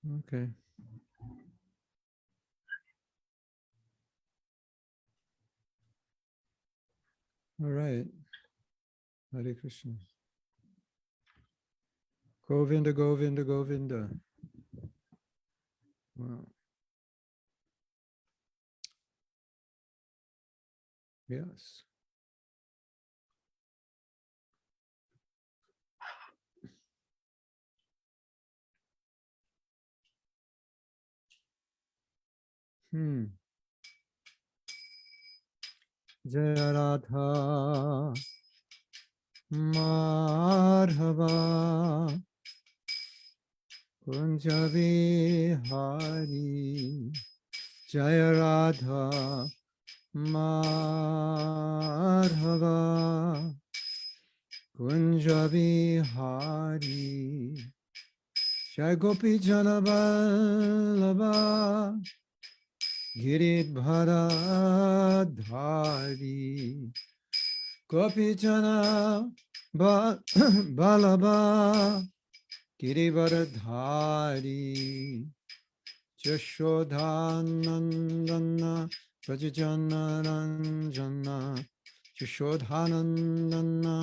Okay. All right. Hare Krishna. Govinda, Govinda, Govinda. Wow. Yes. Jaya Radha Madhava Kunja Vihari Jaya Radha Madhava Kunja Vihari Jai Gopi Janavallabha Giridhara Dhari Gopi Jana Vallabha Girivardhari Jashodhanandana Vrajajanaranjana Jashodhanandana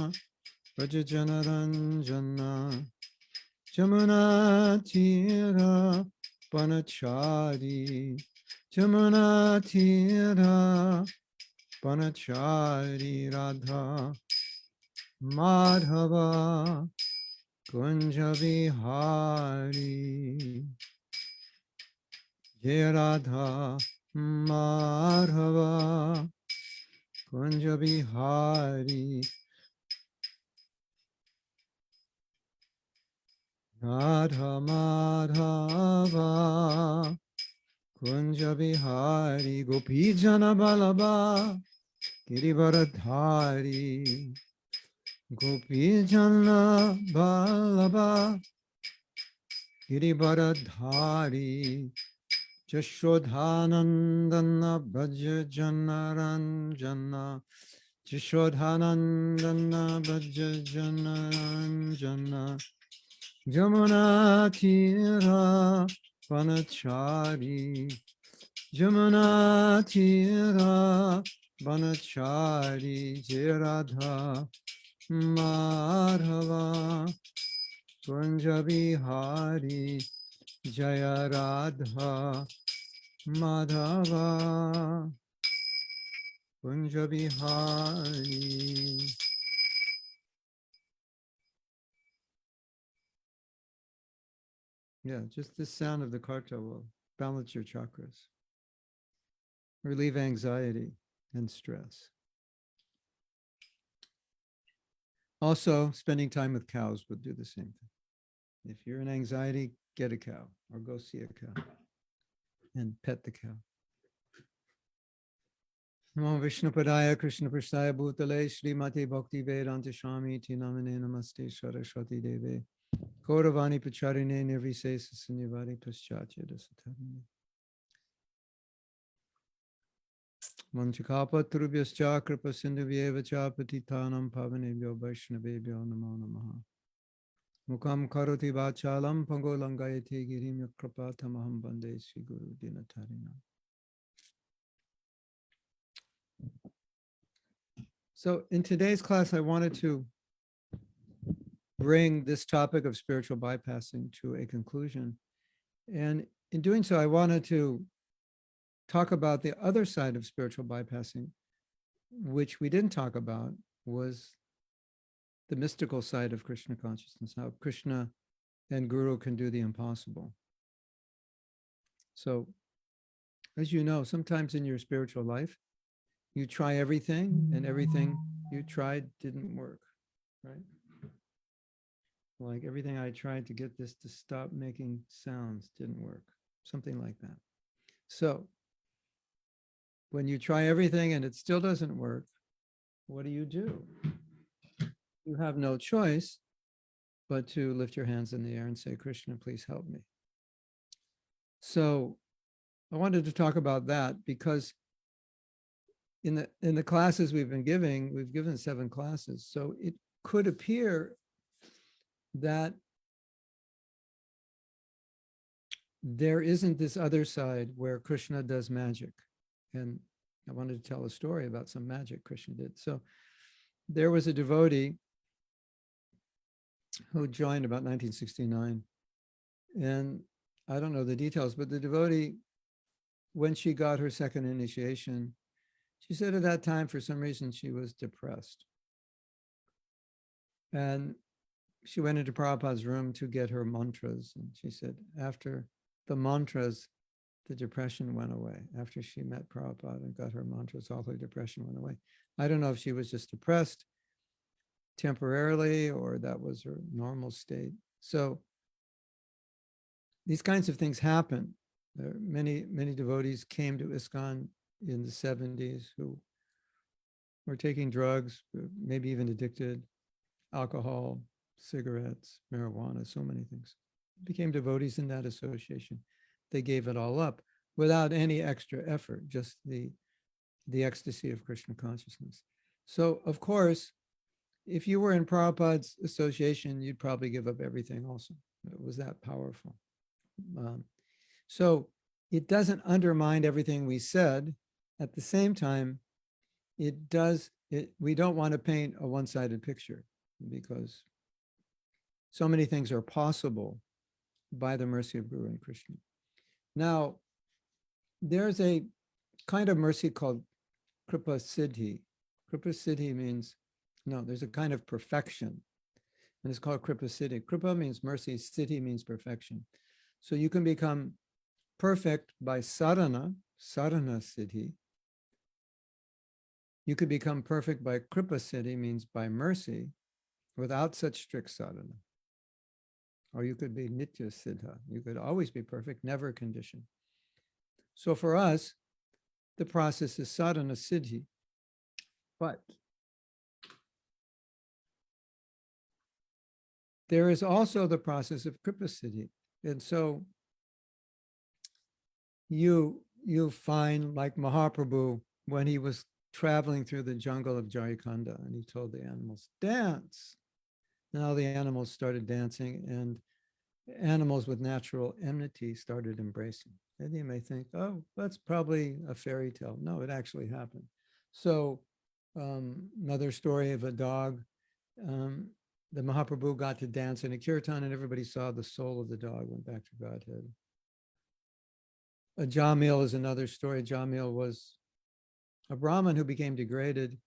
Vrajajanaranjana Jamuna Tira Panachari Jamuna Tira Panachari Radha Madhava Kunja Vihari Jai Radha Madhava Kunja Vihari Radha Madhava Kunja Vihari Gopi Jana Balaba Girivardhari Gopi Jana Balaba Girivardhari Jashodhanandana Bhaja Janaranjana Jashodhanandana Bhaja Janaranjana Jamuna Tira Vanachari Jamuna Tira Vanachari Jiradha Madhava Kunja Vihari Jaya Radha Madhava Kunja Vihari. Yeah, just the sound of the karta will balance your chakras, relieve anxiety and stress. Also, spending time with cows would do the same thing. If you're in anxiety, get a cow or go see a cow and pet the cow. Namo Vishnupadaya Krishna Prasthaya Bhutale Srimati Bhakti Vedanta Swami Ti Namane Namaste Saraswati Deve Kauravani Pacharine Nirvisesa Sanyavari Paschatya Dasatarine Manchakapa Turubhyascha Kripa Sindhuvyeva Cha Patitanam Pavanebhyo Vaishnavebhyo Namo Namaha Mukam Karoti Vachalam Pango Langayate Girim Yakrapa Tamaham Bande Sri Guru Dinatarina. So in today's class, I wanted to bring this topic of spiritual bypassing to a conclusion. And in doing so, I wanted to talk about the other side of spiritual bypassing, which we didn't talk about, was the mystical side of Krishna consciousness, how Krishna and Guru can do the impossible. So, as you know, sometimes in your spiritual life, you try everything and everything you tried didn't work, right? Like everything I tried to get this to stop making sounds didn't work, something like that. So when you try everything and it still doesn't work, what do? You have no choice but to lift your hands in the air and say, Krishna, please help me. So I wanted to talk about that because in the classes we've given 7 classes. So it could appear that there isn't this other side where Krishna does magic. And I wanted to tell a story about some magic Krishna did. So there was a devotee who joined about 1969. And I don't know the details, but the devotee, when she got her second initiation, she said at that time, for some reason, she was depressed. And she went into Prabhupada's room to get her mantras. And she said, after the mantras, the depression went away. After she met Prabhupada and got her mantras, all her depression went away. I don't know if she was just depressed temporarily or that was her normal state. So these kinds of things happen. There are many devotees came to ISKCON in the 70s who were taking drugs, maybe even addicted, alcohol, cigarettes, marijuana, so many things. Became devotees in that association. They gave it all up without any extra effort, just the ecstasy of Krishna consciousness. So, of course, if you were in Prabhupada's association, you'd probably give up everything also. It was that powerful. So it doesn't undermine everything we said. At the same time, we don't want to paint a one-sided picture because so many things are possible by the mercy of Guru and Krishna. Now, there's a kind of mercy called Kripa Siddhi. Kripa Siddhi means, no, there's a kind of perfection, and it's called Kripa Siddhi. Kripa means mercy, Siddhi means perfection. So you can become perfect by sadhana Siddhi. You could become perfect by Kripa Siddhi, means by mercy, without such strict sadhana. Or you could be Nitya Siddha. You could always be perfect, never conditioned. So for us, the process is sadhana Siddhi. But there is also the process of Kripa Siddhi. And so you find, like Mahaprabhu, when he was traveling through the jungle of Jharkhand and he told the animals, dance. And all the animals started dancing, and animals with natural enmity started embracing. And you may think, oh, that's probably a fairy tale. No, it actually happened. So another story of a dog, the Mahaprabhu got to dance in a kirtan and everybody saw the soul of the dog went back to Godhead. A Jamil is another story. Jamil was a Brahmin who became degraded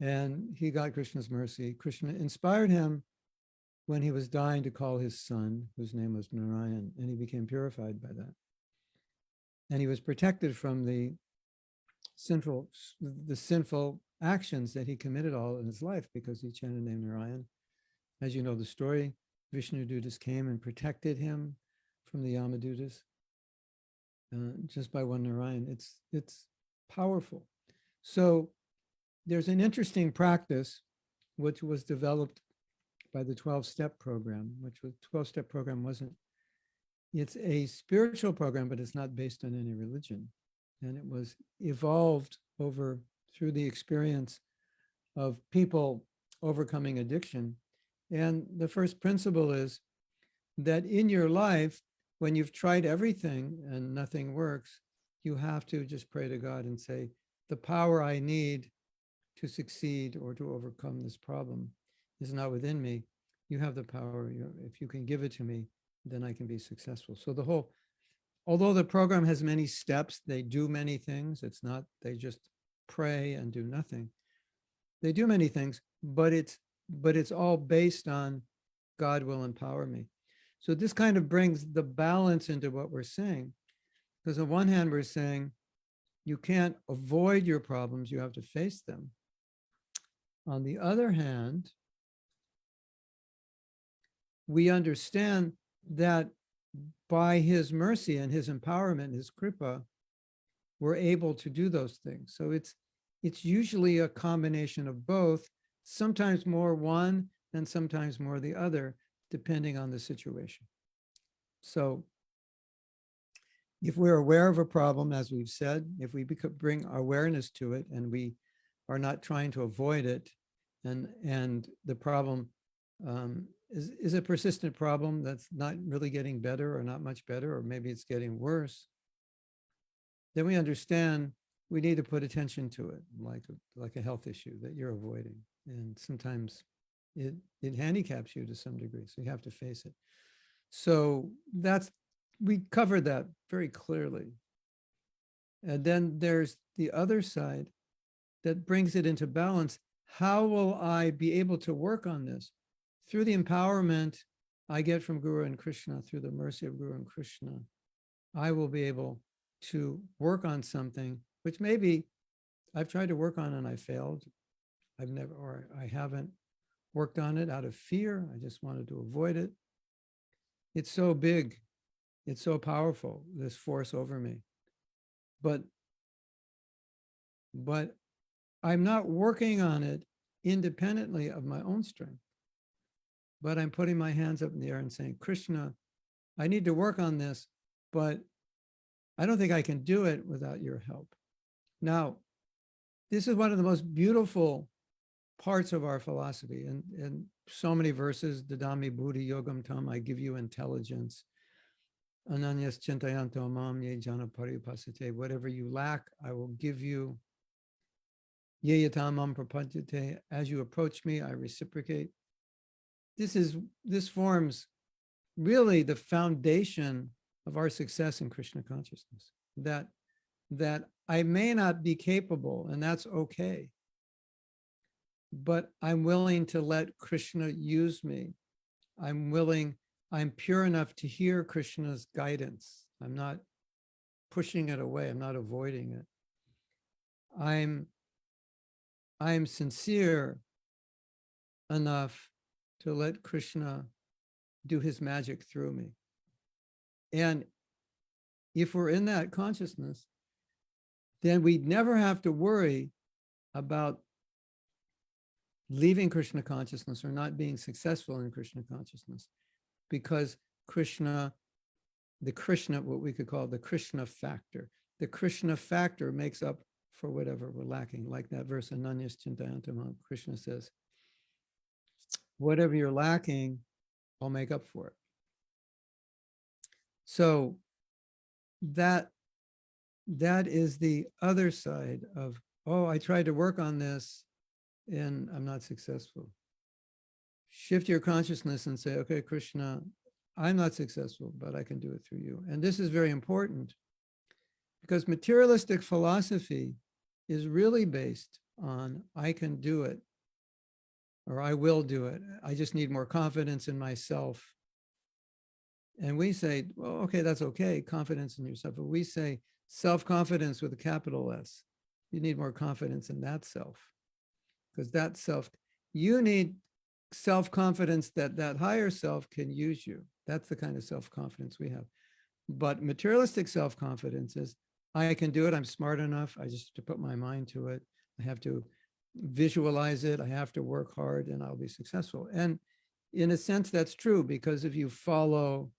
and he got Krishna's mercy. Krishna inspired him when he was dying to call his son, whose name was Narayan, and he became purified by that. And he was protected from the sinful actions that he committed all in his life because he chanted the name Narayan. As you know the story, Vishnu Dutas came and protected him from the Yamadutas just by one Narayan. It's powerful. So there's an interesting practice which was developed by the 12-step program, which was 12-step program it's a spiritual program, but it's not based on any religion. And it was evolved through the experience of people overcoming addiction. And the first principle is that in your life, when you've tried everything and nothing works, you have to just pray to God and say, the power I need to succeed or to overcome this problem is not within me. You have the power. If you can give it to me, then I can be successful. So although the program has many steps, they do many things. It's not, they just pray and do nothing. They do many things, but it's all based on God will empower me. So this kind of brings the balance into what we're saying. Because on one hand, we're saying you can't avoid your problems, you have to face them. On the other hand, we understand that by his mercy and his empowerment, his kripa, we're able to do those things. So it's usually a combination of both, sometimes more one and sometimes more the other, depending on the situation. So if we're aware of a problem, as we've said, if we bring awareness to it and we are not trying to avoid it, and the problem is a persistent problem that's not really getting better or not much better, or maybe it's getting worse, then we understand we need to put attention to it, like a health issue that you're avoiding. And sometimes it handicaps you to some degree, so you have to face it. So we covered that very clearly. And then there's the other side that brings it into balance. How will I be able to work on this? Through the empowerment I get from Guru and Krishna, through the mercy of Guru and Krishna, I will be able to work on something which maybe I've tried to work on and I failed. I haven't worked on it out of fear. I just wanted to avoid it. It's so big. It's so powerful, this force over me. But I'm not working on it independently of my own strength. But I'm putting my hands up in the air and saying, Krishna, I need to work on this, but I don't think I can do it without your help. Now, this is one of the most beautiful parts of our philosophy. And so many verses, Dadami Buddhi Yogam Tam, I give you intelligence. Ananyas Chintayanto Mam Ye Jana Paripasate, whatever you lack, I will give you. Ye Yatamam Prapanjate, as you approach me, I reciprocate. This forms really the foundation of our success in Krishna consciousness, that I may not be capable, and that's okay, but I'm willing to let Krishna use me. I'm pure enough to hear Krishna's guidance. I'm not pushing it away. I'm not avoiding it. I'm sincere enough to let Krishna do his magic through me. And if we're in that consciousness, then we never have to worry about leaving Krishna consciousness or not being successful in Krishna consciousness, because Krishna, what we could call the Krishna factor, the Krishna factor makes up for whatever we're lacking. Like that verse, Ananyas Chintayantam, Krishna says, whatever you're lacking, I'll make up for it. So that is the other side of, oh, I tried to work on this and I'm not successful. Shift your consciousness and say, okay, Krishna, I'm not successful, but I can do it through you. And this is very important because materialistic philosophy is really based on, I can do it, or I will do it. I just need more confidence in myself. And we say, well, okay, that's okay, confidence in yourself. But we say self-confidence with a capital S. You need more confidence in that self, because that self, you need self-confidence that higher self can use you. That's the kind of self-confidence we have. But materialistic self-confidence is, I can do it, I'm smart enough, I just have to put my mind to it. I have to visualize it, I have to work hard, and I'll be successful. And in a sense, that's true, because if you follow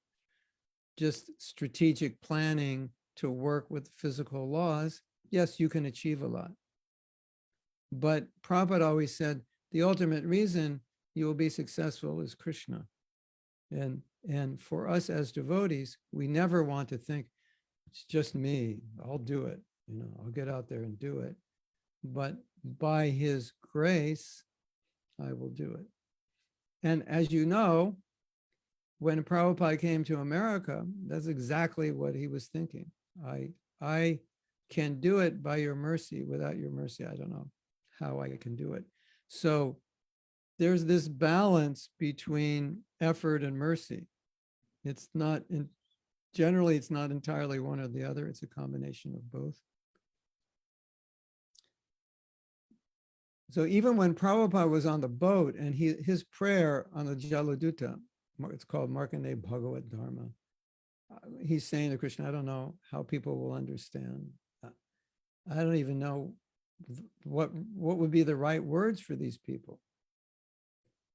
just strategic planning to work with physical laws, yes, you can achieve a lot. But Prabhupada always said, the ultimate reason you will be successful is Krishna. And for us as devotees, we never want to think, it's just me, I'll do it, I'll get out there and do it. But by his grace, I will do it. And as you know, when Prabhupada came to America, that's exactly what he was thinking. I can do it by your mercy. Without your mercy, I don't know how I can do it. So there's this balance between effort and mercy. It's not, generally, it's not entirely one or the other. It's a combination of both. So even when Prabhupada was on the boat and his prayer on the Jaladuta, it's called Markandeya Bhagavat Dharma, he's saying to Krishna, I don't know how people will understand. I don't even know what would be the right words for these people.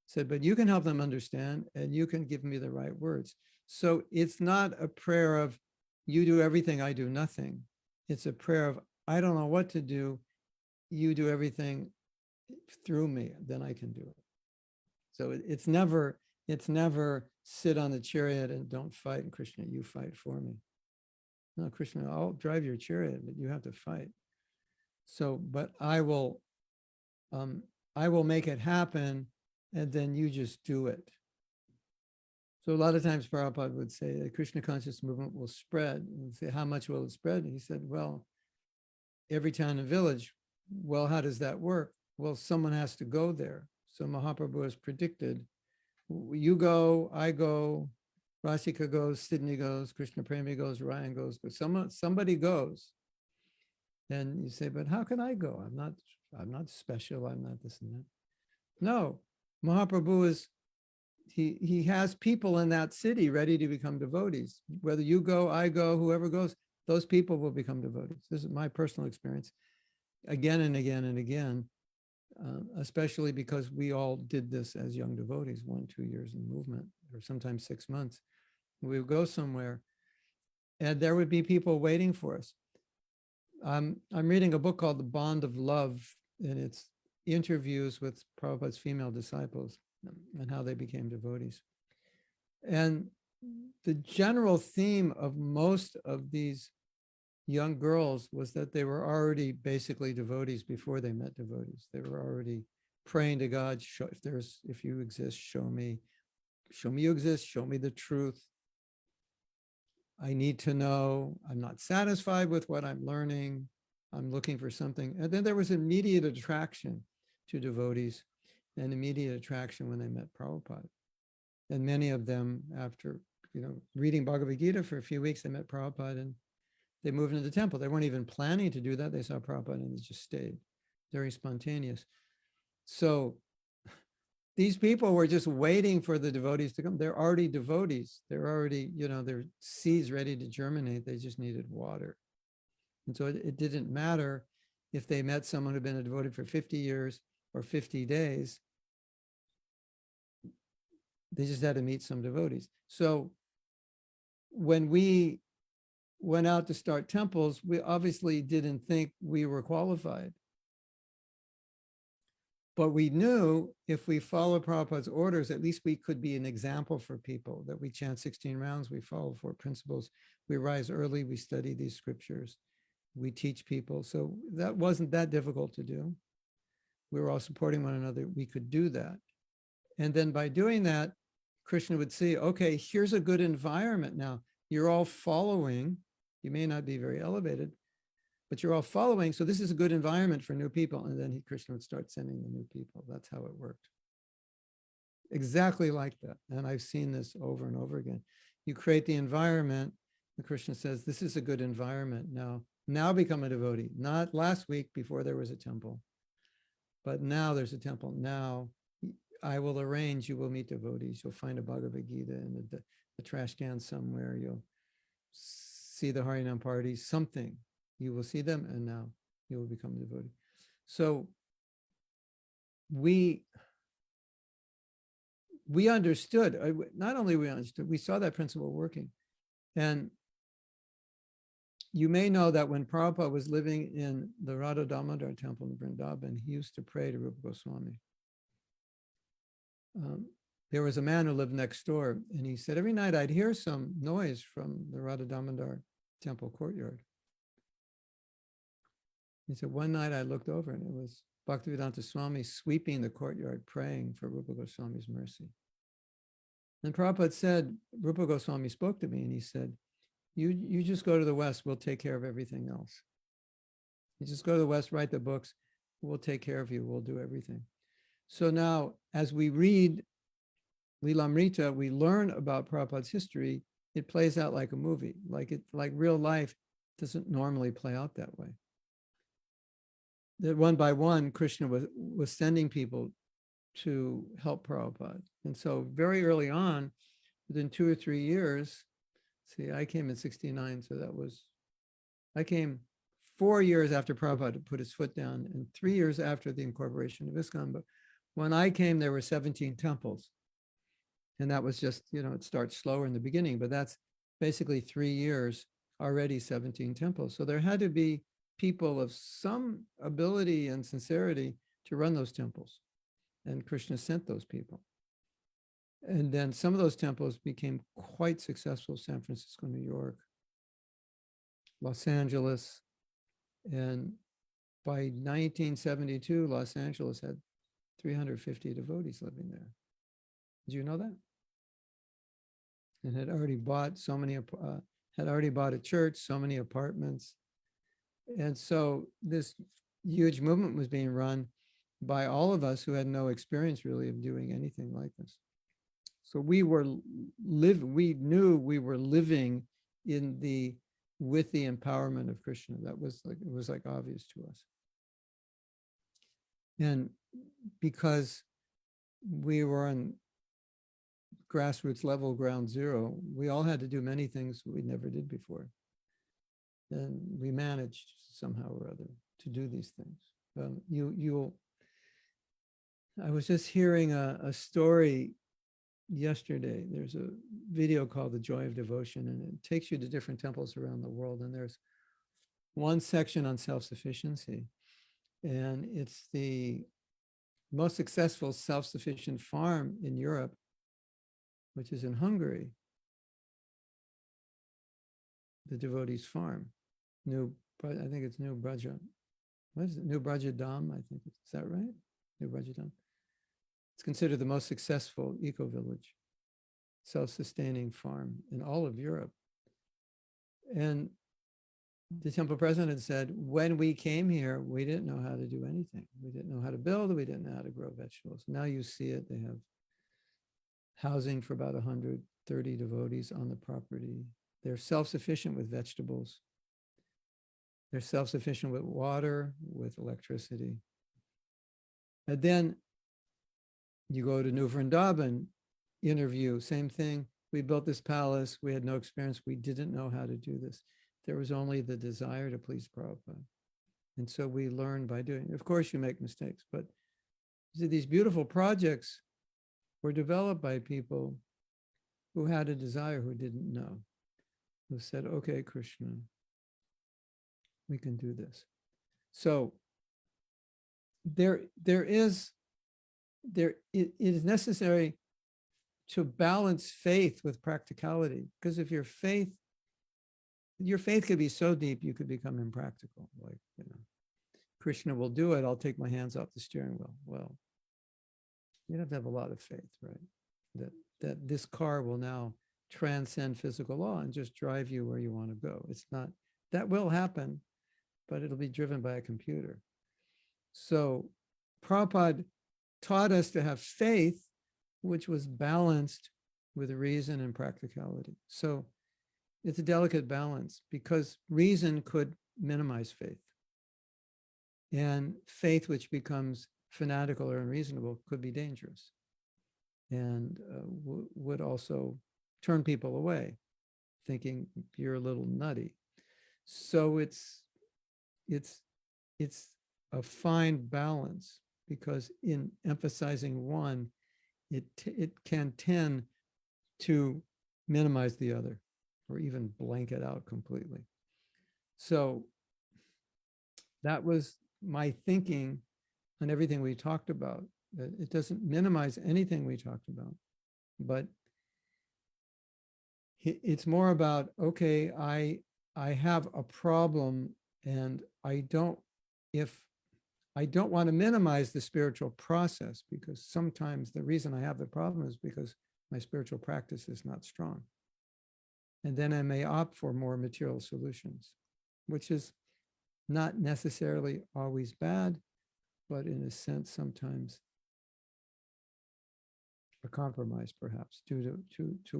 He said, but you can help them understand and you can give me the right words. So it's not a prayer of, you do everything, I do nothing. It's a prayer of, I don't know what to do, you do everything through me, then I can do it. So it's never It's never sit on the chariot and don't fight, and Krishna, you fight for me. No, Krishna, I'll drive your chariot, but you have to fight. So, but I will make it happen, and then you just do it. So a lot of times Prabhupada would say the Krishna conscious movement will spread. And say, how much will it spread? And he said, well, every town and village. Well, how does that work? Well, someone has to go there. So Mahaprabhu has predicted, you go, I go, Rasika goes, Sydney goes, Krishna Premi goes, Ryan goes, but somebody goes. And you say, but how can I go? I'm not special. I'm not this and that. No, Mahaprabhu is, he has people in that city ready to become devotees. Whether you go, I go, whoever goes, those people will become devotees. This is my personal experience again and again and again, especially because we all did this as young devotees, 1-2 years in movement, or sometimes 6 months. We would go somewhere and there would be people waiting for us. I'm reading a book called The Bond of Love, and it's interviews with Prabhupada's female disciples and how they became devotees. And the general theme of most of these young girls was that they were already basically devotees before they met devotees. They were already praying to God, if you exist, show me you exist, show me the truth. I need to know. I'm not satisfied with what I'm learning. I'm looking for something. And then there was immediate attraction to devotees and immediate attraction when they met Prabhupada. And many of them, after reading Bhagavad Gita for a few weeks, they met Prabhupada and they moved into the temple. They weren't even planning to do that. They saw Prabhupada and they just stayed. Very spontaneous. So these people were just waiting for the devotees to come. They're already devotees. They're already, their seeds ready to germinate. They just needed water. And so it didn't matter if they met someone who'd been a devotee for 50 years or 50 days. They just had to meet some devotees. So when we went out to start temples, we obviously didn't think we were qualified. But we knew if we follow Prabhupada's orders, at least we could be an example for people, that we chant 16 rounds, we follow 4 principles, we rise early, we study these scriptures, we teach people. So that wasn't that difficult to do. We were all supporting one another. We could do that. And then by doing that, Krishna would see, okay, here's a good environment now. You're all following. You may not be very elevated, but you're all following. So this is a good environment for new people. And then Krishna would start sending the new people. That's how it worked. Exactly like that. And I've seen this over and over again. You create the environment, and Krishna says, this is a good environment. Now become a devotee. Not last week before there was a temple, but now there's a temple. Now I will arrange, you will meet devotees. You'll find a Bhagavad Gita in the trash can somewhere. You'll see the Harinam parties, something. You will see them, and now you will become a devotee. So we understood, not only we understood, we saw that principle working. And you may know that when Prabhupada was living in the Radha Damodar temple in Vrindavan, he used to pray to Rupa Goswami. There was a man who lived next door, and he said, every night I'd hear some noise from the Radha Damodar temple courtyard. He said, one night I looked over and it was Bhaktivedanta Swami sweeping the courtyard, praying for Rupa Goswami's mercy. And Prabhupada said, Rupa Goswami spoke to me and he said, you just go to the West, we'll take care of everything else. You just go to the West, write the books, we'll take care of you, we'll do everything. So now, as we read Lilamrita, we learn about Prabhupada's history. It plays out like a movie, like real life doesn't normally play out that way. That one by one, Krishna was sending people to help Prabhupada. And so very early on, within 2 or 3 years, see, I came in 69, so I came 4 years after Prabhupada put his foot down and 3 years after the incorporation of ISKCON. But when I came, there were 17 temples. And that was just, it starts slower in the beginning, but that's basically 3 years, already 17 temples. So there had to be people of some ability and sincerity to run those temples. And Krishna sent those people. And then some of those temples became quite successful: San Francisco, New York, Los Angeles. And by 1972, Los Angeles had 350 devotees living there. Did you know that? And had already bought had already bought a church, so many apartments. And so this huge movement was being run by all of us who had no experience really of doing anything like this. So we knew we were living with the empowerment of Krishna. It was like obvious to us. And because we were on grassroots level, ground zero, we all had to do many things we never did before. And we managed somehow or other to do these things. I was just hearing a story yesterday. There's a video called The Joy of Devotion, and it takes you to different temples around the world. And there's one section on self-sufficiency. And it's the most successful self-sufficient farm in Europe, which is in Hungary. The devotees' farm. I think it's New Braja. What is it? New Braja Dam, I think. Is that right? New Braja Dam. It's considered the most successful eco-village, self-sustaining farm in all of Europe. And the temple president said, when we came here, we didn't know how to do anything. We didn't know how to build, we didn't know how to grow vegetables. Now you see it, they have housing for about 130 devotees on the property. They're self-sufficient with vegetables. They're self-sufficient with water, with electricity. And then you go to New Vrindavan, interview, same thing. We built this palace. We had no experience. We didn't know how to do this. There was only the desire to please Prabhupada. And so we learn by doing. Of course, you make mistakes, but these beautiful projects were developed by people who had a desire, who didn't know, who said, okay, Krishna, we can do this. So it is necessary to balance faith with practicality, because if your faith could be so deep, you could become impractical. Like, Krishna will do it. I'll take my hands off the steering wheel. Well, you'd have to have a lot of faith, right? That this car will now transcend physical law and just drive you where you want to go. It's not, that will happen, but it'll be driven by a computer. So Prabhupada taught us to have faith, which was balanced with reason and practicality. So it's a delicate balance, because reason could minimize faith. And faith, which becomes fanatical or unreasonable, could be dangerous and would also turn people away, thinking you're a little nutty. So it's a fine balance, because in emphasizing one, it can tend to minimize the other, or even blank it out completely. So that was my thinking on everything we talked about. That it doesn't minimize anything we talked about, but it's more about, okay, I have a problem, and I don't want to minimize the spiritual process, because sometimes the reason I have the problem is because my spiritual practice is not strong. And then I may opt for more material solutions, which is not necessarily always bad, but in a sense, sometimes a compromise, perhaps, due to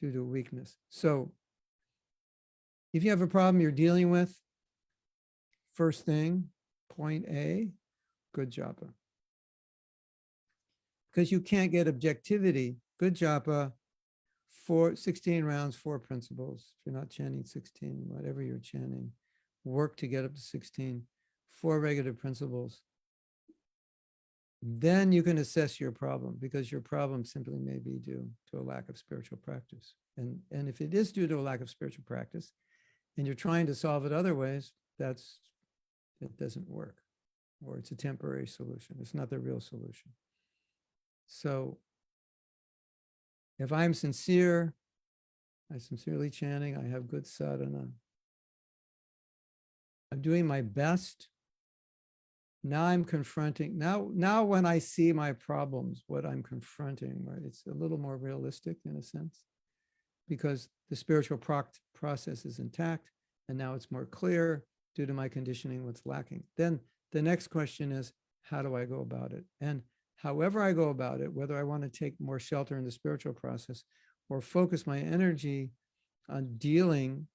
weakness. So if you have a problem you're dealing with, first thing, point A, good japa. Because you can't get objectivity, good japa, 16 rounds, 4 principles. If you're not chanting 16, whatever you're chanting, work to get up to 16, 4 regular principles. Then you can assess your problem, because your problem simply may be due to a lack of spiritual practice. And if it is due to a lack of spiritual practice, and you're trying to solve it other ways, it doesn't work, or it's a temporary solution. It's not the real solution. So If I'm sincere, I sincerely chanting, I have good sadhana. I'm doing my best. Now I'm confronting, now when I see my problems, what I'm confronting, right, it's a little more realistic in a sense, because the spiritual process is intact, and now it's more clear due to my conditioning what's lacking. Then the next question is, how do I go about it? And however I go about it, whether I want to take more shelter in the spiritual process or focus my energy on dealing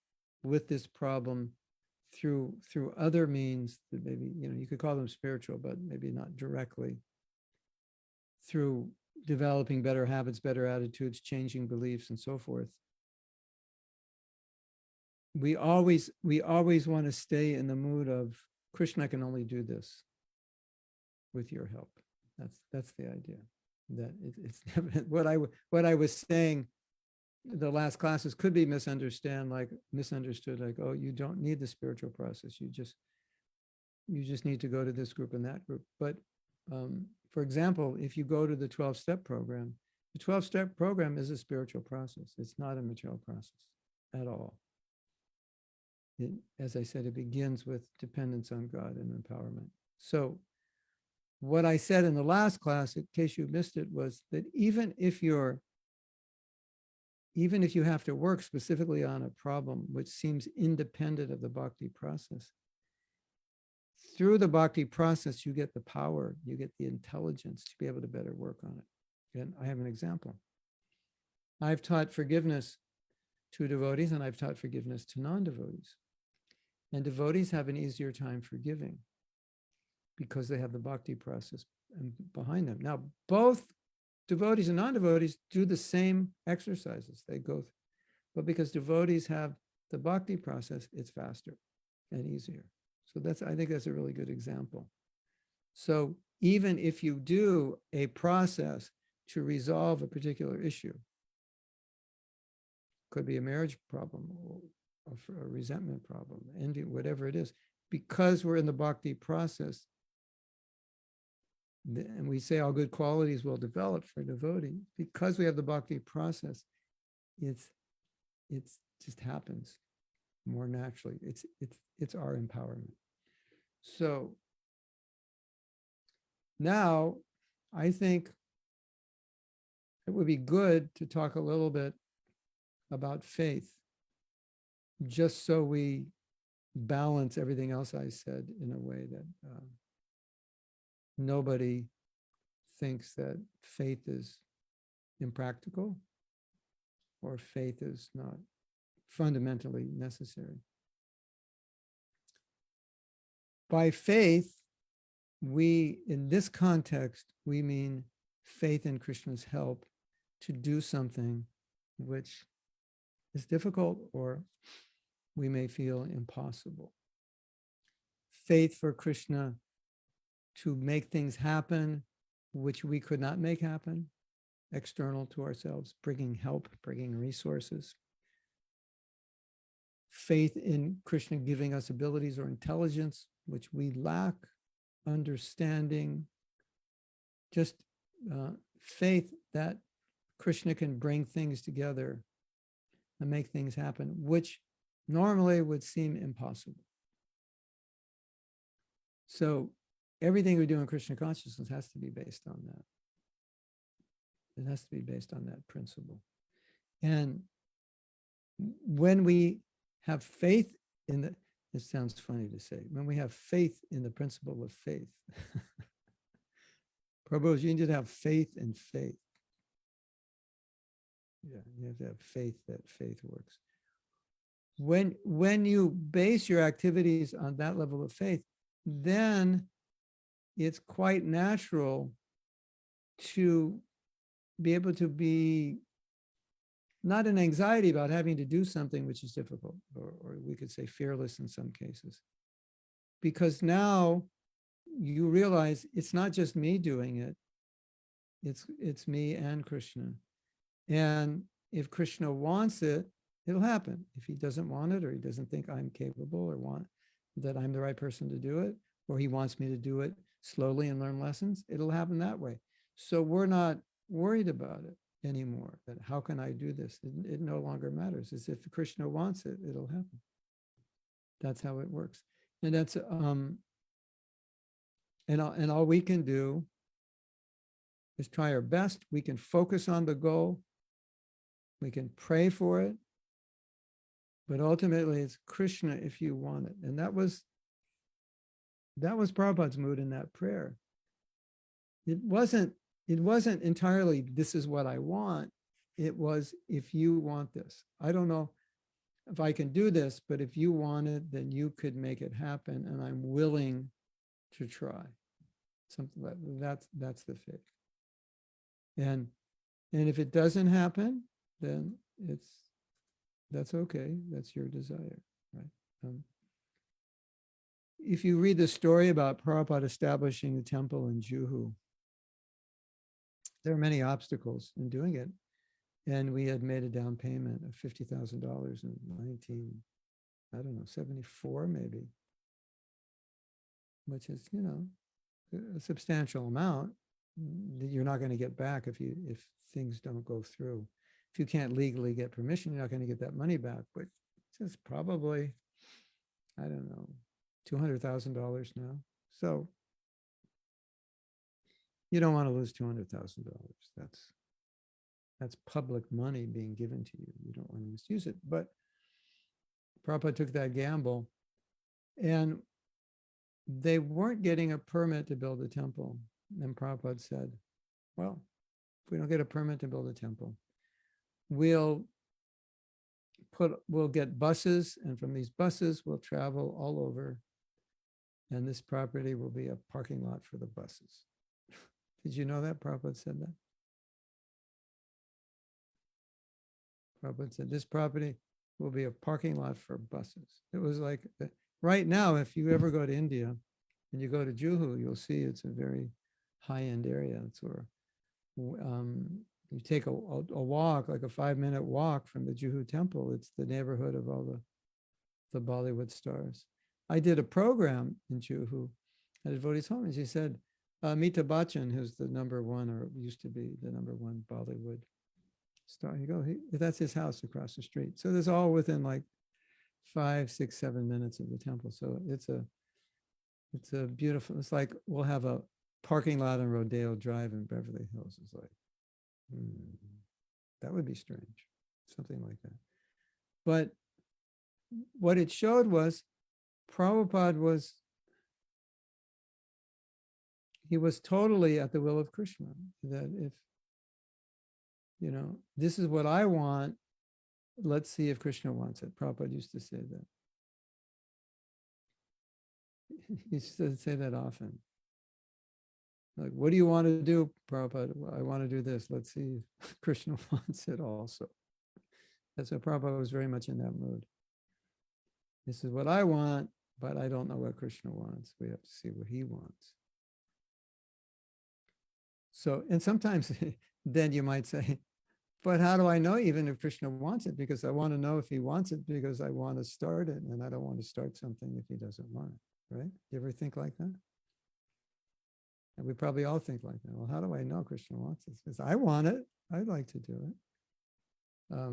with this problem through other means that maybe, you could call them spiritual, but maybe not directly, through developing better habits, better attitudes, changing beliefs, and so forth. We always want to stay in the mood of, Krishna can only do this with your help. That's the idea. That it's what I was saying. The last classes could be misunderstood, like, oh, you don't need the spiritual process. You just need to go to this group and that group. But for example, if you go to the 12-step program, the 12-step program is a spiritual process. It's not a material process at all. As I said, it begins with dependence on God and empowerment. So what I said in the last class, in case you missed it, was that even if you have to work specifically on a problem which seems independent of the bhakti process, through the bhakti process, you get the power, you get the intelligence to be able to better work on it. And I have an example. I've taught forgiveness to devotees, and I've taught forgiveness to non-devotees. And devotees have an easier time forgiving because they have the bhakti process behind them. Now, both devotees and non-devotees do the same exercises they go through, but because devotees have the bhakti process, it's faster and easier. So I think that's a really good example. So even if you do a process to resolve a particular issue, could be a marriage problem or a resentment problem, envy, whatever it is, because we're in the bhakti process, and we say all good qualities will develop for a devotee, because we have the bhakti process, it's just happens more naturally. It's our empowerment. So now I think it would be good to talk a little bit about faith, just so we balance everything else I said in a way that nobody thinks that faith is impractical or faith is not fundamentally necessary. By faith, in this context, we mean faith in Krishna's help to do something which is difficult or we may feel impossible. Faith for Krishna to make things happen which we could not make happen, external to ourselves, bringing help, bringing resources. Faith in Krishna giving us abilities or intelligence which we lack, understanding, just faith that Krishna can bring things together and make things happen, which normally would seem impossible. So everything we do in Krishna consciousness has to be based on that. It has to be based on that principle. And when we have faith in the, it sounds funny to say, when we have faith in the principle of faith, Prabhu, you need to have faith in faith. Yeah, you have to have faith that faith works. When you base your activities on that level of faith, then it's quite natural to be able to be not in anxiety about having to do something which is difficult, or we could say fearless in some cases. Because now you realize it's not just me doing it, it's me and Krishna. And if Krishna wants it, it'll happen. If he doesn't want it, or he doesn't think I'm capable or want that I'm the right person to do it, or he wants me to do it slowly and learn lessons, it'll happen that way. So we're not worried about it. anymore. That how can I do this? It no longer matters. As if Krishna wants it, it'll happen. That's how it works. And that's and all we can do is try our best. We can focus on the goal. We can pray for it. But ultimately, it's Krishna if you want it. And that was Prabhupada's mood in that prayer. It wasn't entirely, this is what I want. It was, if you want this. I don't know if I can do this, but if you want it, then you could make it happen. And I'm willing to try. Something like that's the faith. And if it doesn't happen, then that's okay. That's your desire, right? If you read the story about Prabhupada establishing the temple in Juhu, there are many obstacles in doing it. And we had made a down payment of $50,000 in 74 maybe, which is, a substantial amount that you're not going to get back if things don't go through. If you can't legally get permission, you're not going to get that money back, but it's probably, I don't know, $200,000 now. So you don't want to lose $200,000. That's public money being given to you. You don't want to misuse it. But Prabhupada took that gamble, and they weren't getting a permit to build a temple. And Prabhupada said, well, if we don't get a permit to build a temple, we'll get buses, and from these buses, we'll travel all over, and this property will be a parking lot for the buses. Did you know that Prabhupada said that? Prabhupada said, this property will be a parking lot for buses. It was like, right now, if you ever go to India and you go to Juhu, you'll see it's a very high-end area. It's where you take a walk, like a 5-minute walk from the Juhu temple. It's the neighborhood of all the Bollywood stars. I did a program in Juhu at a devotee's home, and she said, Amitabh Bachchan, who's the number one, or used to be the number one Bollywood star, that's his house across the street. So there's all within like 5, 6, 7 minutes of the temple. So it's a beautiful, it's like we'll have a parking lot on Rodeo Drive in Beverly Hills. It's like, that would be strange, something like that. But what it showed was Prabhupada was totally at the will of Krishna, that if, this is what I want, let's see if Krishna wants it. Prabhupada used to say that. He used to say that often. Like, what do you want to do, Prabhupada? Well, I want to do this. Let's see if Krishna wants it also. That's why Prabhupada was very much in that mood. This is what I want, but I don't know what Krishna wants. We have to see what he wants. So, and sometimes then you might say, but how do I know even if Krishna wants it? Because I want to know if he wants it because I want to start it, and I don't want to start something if he doesn't want it, right? You ever think like that? And we probably all think like that. Well, how do I know Krishna wants this? Because I want it. I'd like to do it.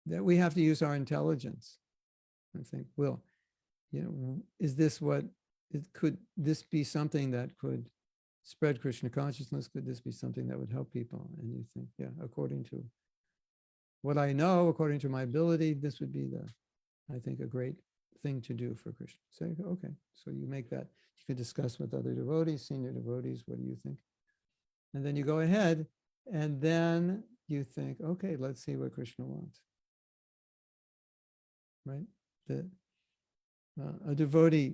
That we have to use our intelligence and think, well, is this could this be something that could spread Krishna consciousness? Could this be something that would help people? And you think, yeah, according to what I know, according to my ability, this would be I think, a great thing to do for Krishna. Say, okay, so you make that. You could discuss with other devotees, senior devotees, what do you think? And then you go ahead, and then you think, okay, let's see what Krishna wants. Right? A devotee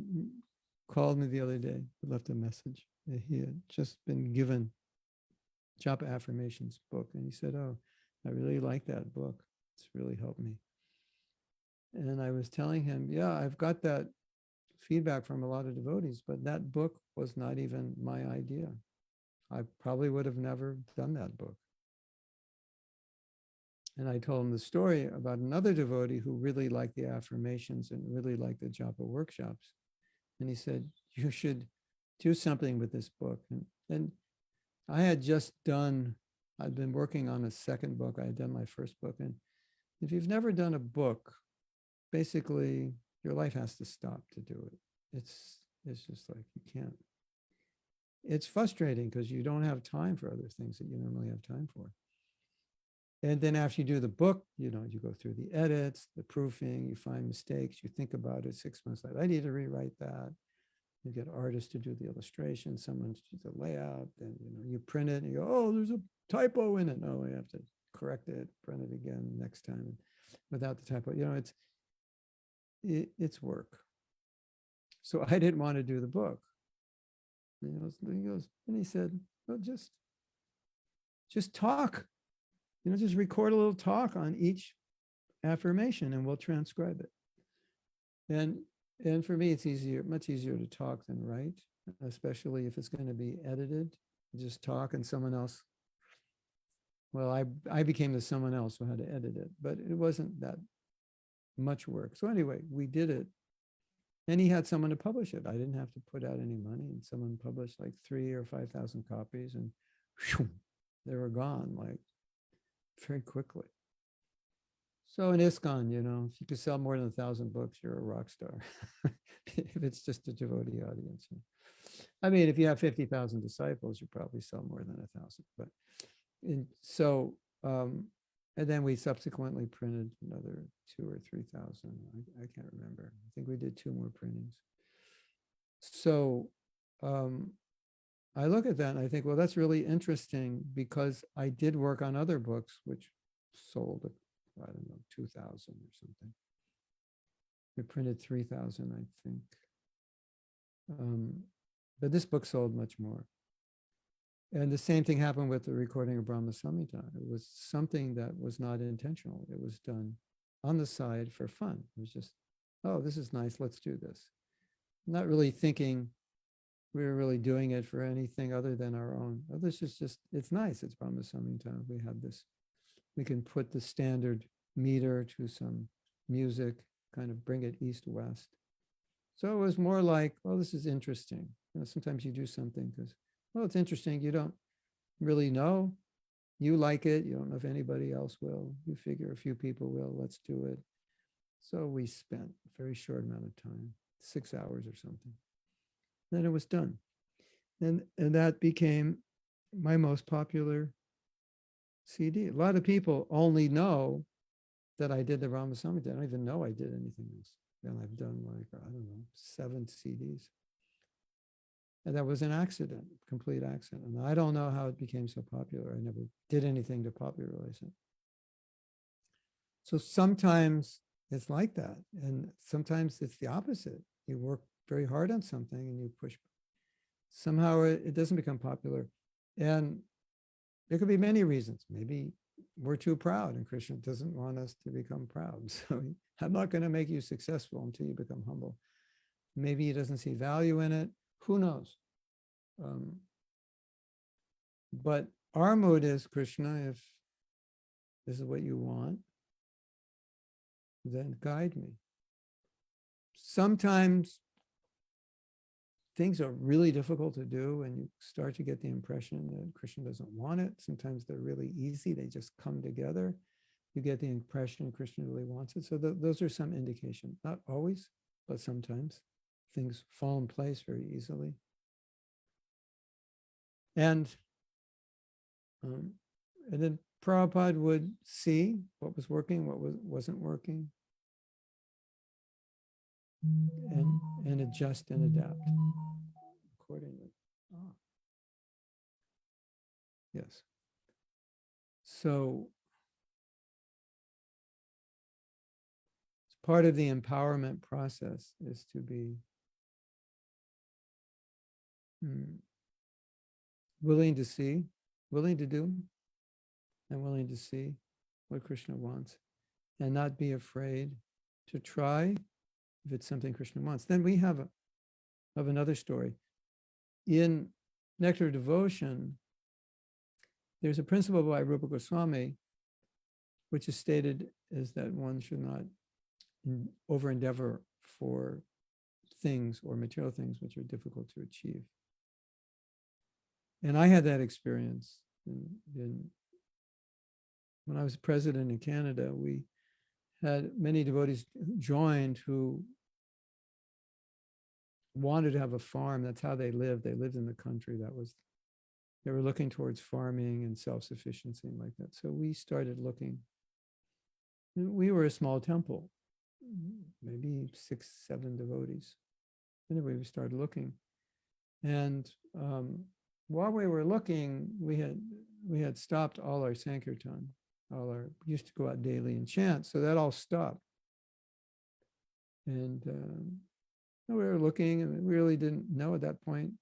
called me the other day, left a message. He had just been given Japa Affirmations book, and he said, oh, I really like that book. It's really helped me. And I was telling him, yeah, I've got that feedback from a lot of devotees, but that book was not even my idea. I probably would have never done that book. And I told him the story about another devotee who really liked the affirmations and really liked the Japa workshops. And he said, you should do something with this book. And I had just done, I'd been working on a second book. I had done my first book. And if you've never done a book, basically your life has to stop to do it. It's just like you can't. It's frustrating because you don't have time for other things that you normally have time for. And then after you do the book, you go through the edits, the proofing, you find mistakes, you think about it 6 months later. I need to rewrite that. You get artists to do the illustration, someone to do the layout, then you print it and you go, oh, there's a typo in it. No, you have to correct it, print it again next time without the typo. It's work. So I didn't want to do the book. And he said, well, just talk. Just record a little talk on each affirmation and we'll transcribe it. And for me, it's much easier to talk than write, especially if it's going to be edited. Just talk and someone else. Well, I became the someone else who had to edit it, but it wasn't that much work. So anyway, we did it. And he had someone to publish it. I didn't have to put out any money, and someone published like 3,000 or 5,000 copies, and whew, they were gone like very quickly. So in ISKCON, if you could sell more than 1,000 books, you're a rock star. If it's just a devotee audience. I mean, if you have 50,000 disciples, you probably sell more than 1,000. But and then we subsequently printed another 2,000 or 3,000. I can't remember. I think we did 2 more printings. So I look at that and I think, well, that's really interesting because I did work on other books which sold, I don't know, 2,000 or something. We printed 3,000, I think. But this book sold much more. And the same thing happened with the recording of Brahma Samhita. It was something that was not intentional. It was done on the side for fun. It was just, oh, this is nice, let's do this. Not really thinking we were really doing it for anything other than our own. Oh, this is just, it's nice, it's Brahma Samhita. We have this, we can put the standard meter to some music, kind of bring it east-west. So it was more like, well, this is interesting. Sometimes you do something because, well, it's interesting. You don't really know. You like it. You don't know if anybody else will. You figure a few people will. Let's do it. So we spent a very short amount of time, 6 hours or something. Then it was done. And that became my most popular CD. A lot of people only know that I did the Brahma Samhita. I don't even know I did anything else. And I've done like, I don't know, 7 CDs. And that was an accident, complete accident. And I don't know how it became so popular. I never did anything to popularize it. So sometimes it's like that. And sometimes it's the opposite. You work very hard on something and you push. Somehow it doesn't become popular. And there could be many reasons. Maybe we're too proud and Krishna doesn't want us to become proud. So I'm not going to make you successful until you become humble. Maybe he doesn't see value in it. Who knows? But our mood is, Krishna, if this is what you want, then guide me. Sometimes things are really difficult to do and you start to get the impression that Krishna doesn't want it. Sometimes they're really easy. They just come together. You get the impression Krishna really wants it. So those are some indication. Not always, but sometimes things fall in place very easily. And then Prabhupada would see what was working, what wasn't working, and adjust and adapt accordingly. Oh. Yes. So part of the empowerment process is to be willing to see, willing to do, and willing to see what Krishna wants, and not be afraid to try if it's something Krishna wants. Then we have another story. In Nectar of Devotion, there's a principle by Rupa Goswami, which is stated is that one should not over endeavor for things or material things which are difficult to achieve. And I had that experience when I was president in Canada. We had many devotees joined who wanted to have a farm. That's how they lived. They lived in the country. They were looking towards farming and self-sufficiency and like that. So we started looking. We were a small temple, maybe 6, 7 devotees. Anyway, we started looking. And while we were looking, we had stopped all our Sankirtan. Used to go out daily and chant. So that all stopped. And we were looking, and we really didn't know at that point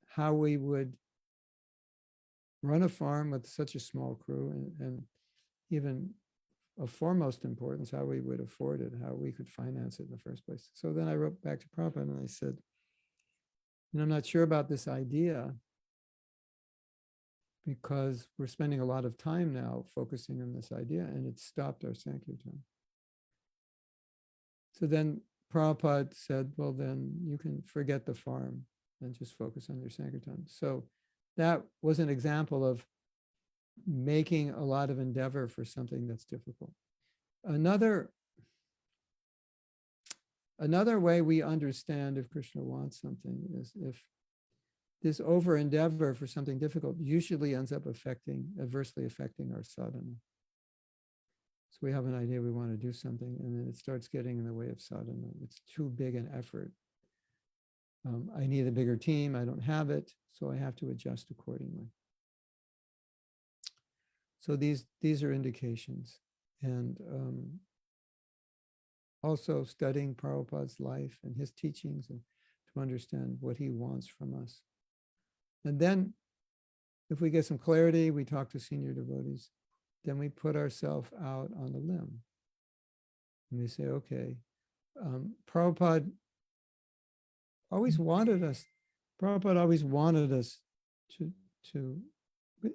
how we would run a farm with such a small crew, and even of foremost importance, how we would afford it, how we could finance it in the first place. So then I wrote back to Prabhupada and I said, I'm not sure about this idea because we're spending a lot of time now focusing on this idea, and it stopped our Sankirtan. So then Prabhupada said, well, then you can forget the farm and just focus on your Sankirtan. So that was an example of making a lot of endeavor for something that's difficult. Another way we understand if Krishna wants something is if this over endeavor for something difficult usually ends up adversely affecting our sadhana. So we have an idea we want to do something, and then it starts getting in the way of sadhana. It's too big an effort. I need a bigger team. I don't have it, so I have to adjust accordingly. So these are indications. And also studying Prabhupada's life and his teachings, and to understand what he wants from us. And then if we get some clarity, we talk to senior devotees, then we put ourselves out on a limb. And we say, okay, Prabhupada always wanted us to,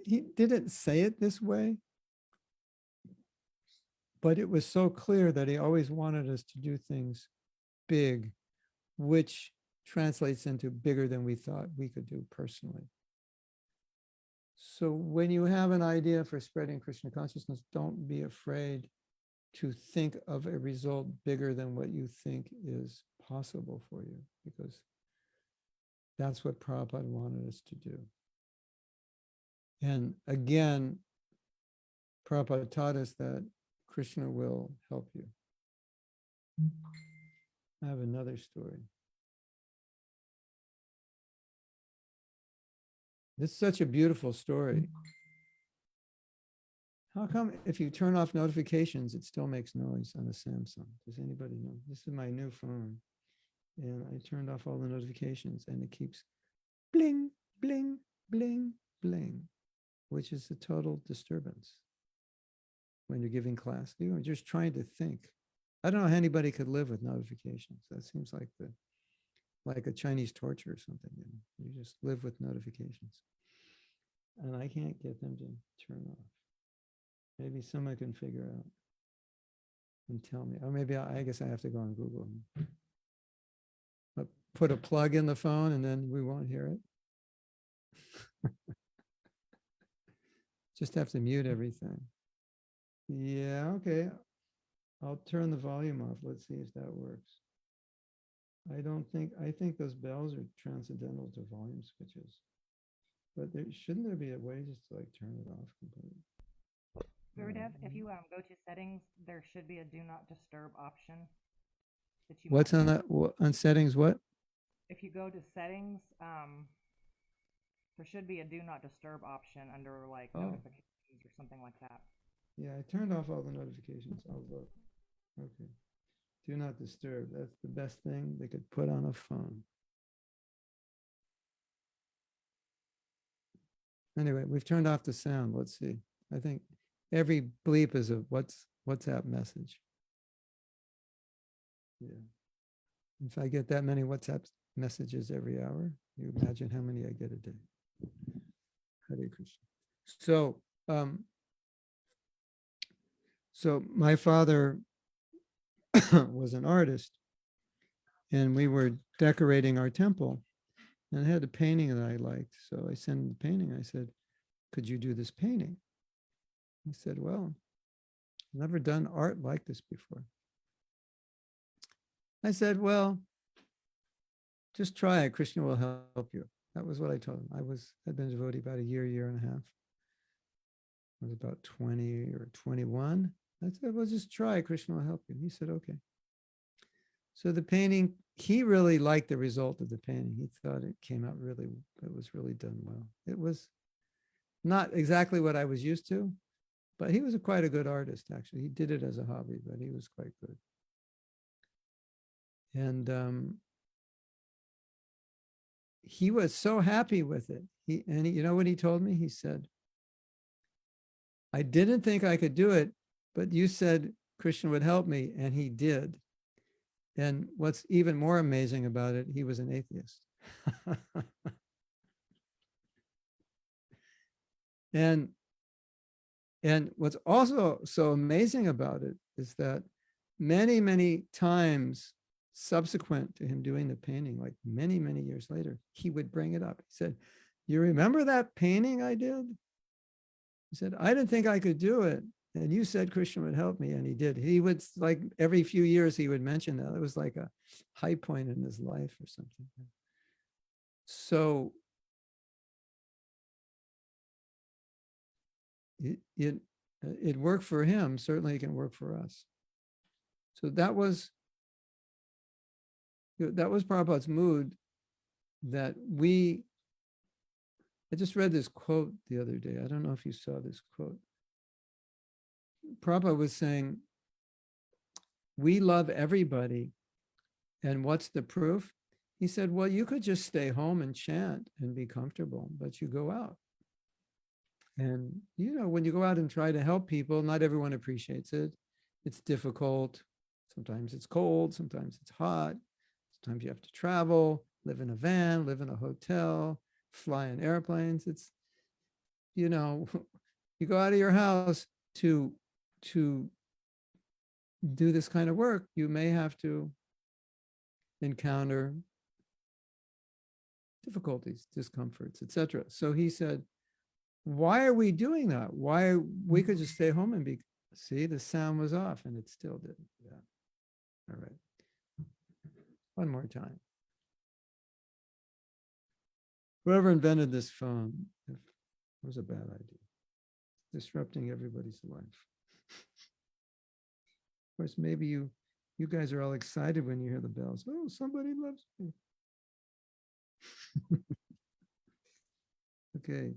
he didn't say it this way, but it was so clear that he always wanted us to do things big, which translates into bigger than we thought we could do personally. So when you have an idea for spreading Krishna consciousness, don't be afraid to think of a result bigger than what you think is possible for you, because that's what Prabhupada wanted us to do. And again, Prabhupada taught us that Krishna will help you. I have another story. This is such a beautiful story. How come if you turn off notifications, it still makes noise on a Samsung? Does anybody know? This is my new phone. And I turned off all the notifications and it keeps bling, bling, bling, bling, which is a total disturbance when you're giving class. You're just trying to think. I don't know how anybody could live with notifications. That seems like a Chinese torture or something. You just live with notifications. And I can't get them to turn off. Maybe someone can figure out and tell me. Or maybe I guess I have to go on Google. Put a plug in the phone and then we won't hear it. Just have to mute everything. Yeah, okay. I'll turn the volume off. Let's see if that works. I think those bells are transcendental to volume switches. But shouldn't there be a way just to like turn it off completely? Gurudev, if you go to settings, there should be a do not disturb option. What's on that? On settings, what? If you go to settings, there should be a do not disturb option under like notifications or something like that. Yeah, I turned off all the notifications. I'll look. Okay. Do not disturb. That's the best thing they could put on a phone. Anyway, we've turned off the sound. Let's see. I think every bleep is a WhatsApp message. Yeah. If I get that many WhatsApp messages every hour, you imagine how many I get a day. Hare Krishna. So my father was an artist, and we were decorating our temple, And I had a painting that I liked. So I sent him the painting. I said, could you do this painting? He said, well, I've never done art like this before. I said, well, just try it. Krishna will help you. That was what I told him. I'd been a devotee about a year and a half. I was about 20 or 21. I said, well, just try it. Krishna will help you. He said, okay. So the painting, he really liked the result of the painting. He thought it came out really, it was really done well. It was not exactly what I was used to, but he was quite a good artist, actually. He did it as a hobby, but he was quite good. And he was so happy with it. You know what he told me? He said, I didn't think I could do it, but you said Krishna would help me, and he did. And what's even more amazing about it, he was an atheist. and what's also so amazing about it is that many, many times subsequent to him doing the painting, like many, many years later, he would bring it up. He said, you remember that painting I did? He said, I didn't think I could do it. And you said Krishna would help me, and he did. He would, like, every few years he would mention that. It was like a high point in his life or something. So it worked for him. Certainly it can work for us. So that was Prabhupada's mood, that I just read this quote the other day. I don't know if you saw this quote. Prabhupada was saying, we love everybody. And what's the proof? He said, well, you could just stay home and chant and be comfortable, but you go out. And, when you go out and try to help people, not everyone appreciates it. It's difficult. Sometimes it's cold. Sometimes it's hot. Sometimes you have to travel, live in a van, live in a hotel, fly in airplanes. It's, you go out of your house to do this kind of work, you may have to encounter difficulties, discomforts, etc. So he said, why are we doing that? We could just stay home and see, the sound was off and it still did. Yeah. All right. One more time. Whoever invented this phone, it was a bad idea. Disrupting everybody's life. Of course, maybe you guys are all excited when you hear the bells. Oh, somebody loves me. Okay,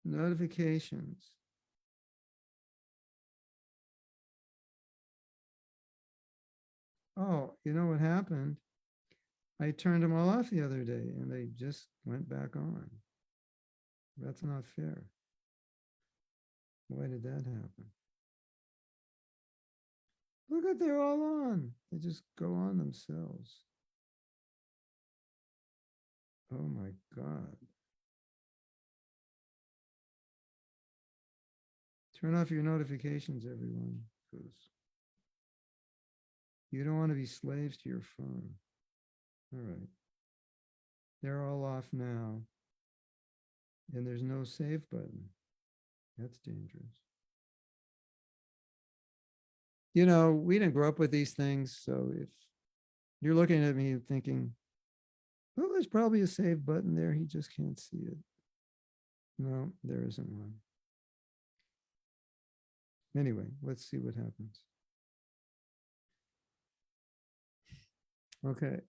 notifications. Oh, you know what happened? I turned them all off the other day and they just went back on. That's not fair. Why did that happen? Look at, they're all on. They just go on themselves. Oh my God. Turn off your notifications, everyone, because you don't want to be slaves to your phone. All right. They're all off now. And there's no save button. That's dangerous. We didn't grow up with these things. So if you're looking at me thinking, well, there's probably a save button there, he just can't see it. No, there isn't one. Anyway, let's see what happens. Okay.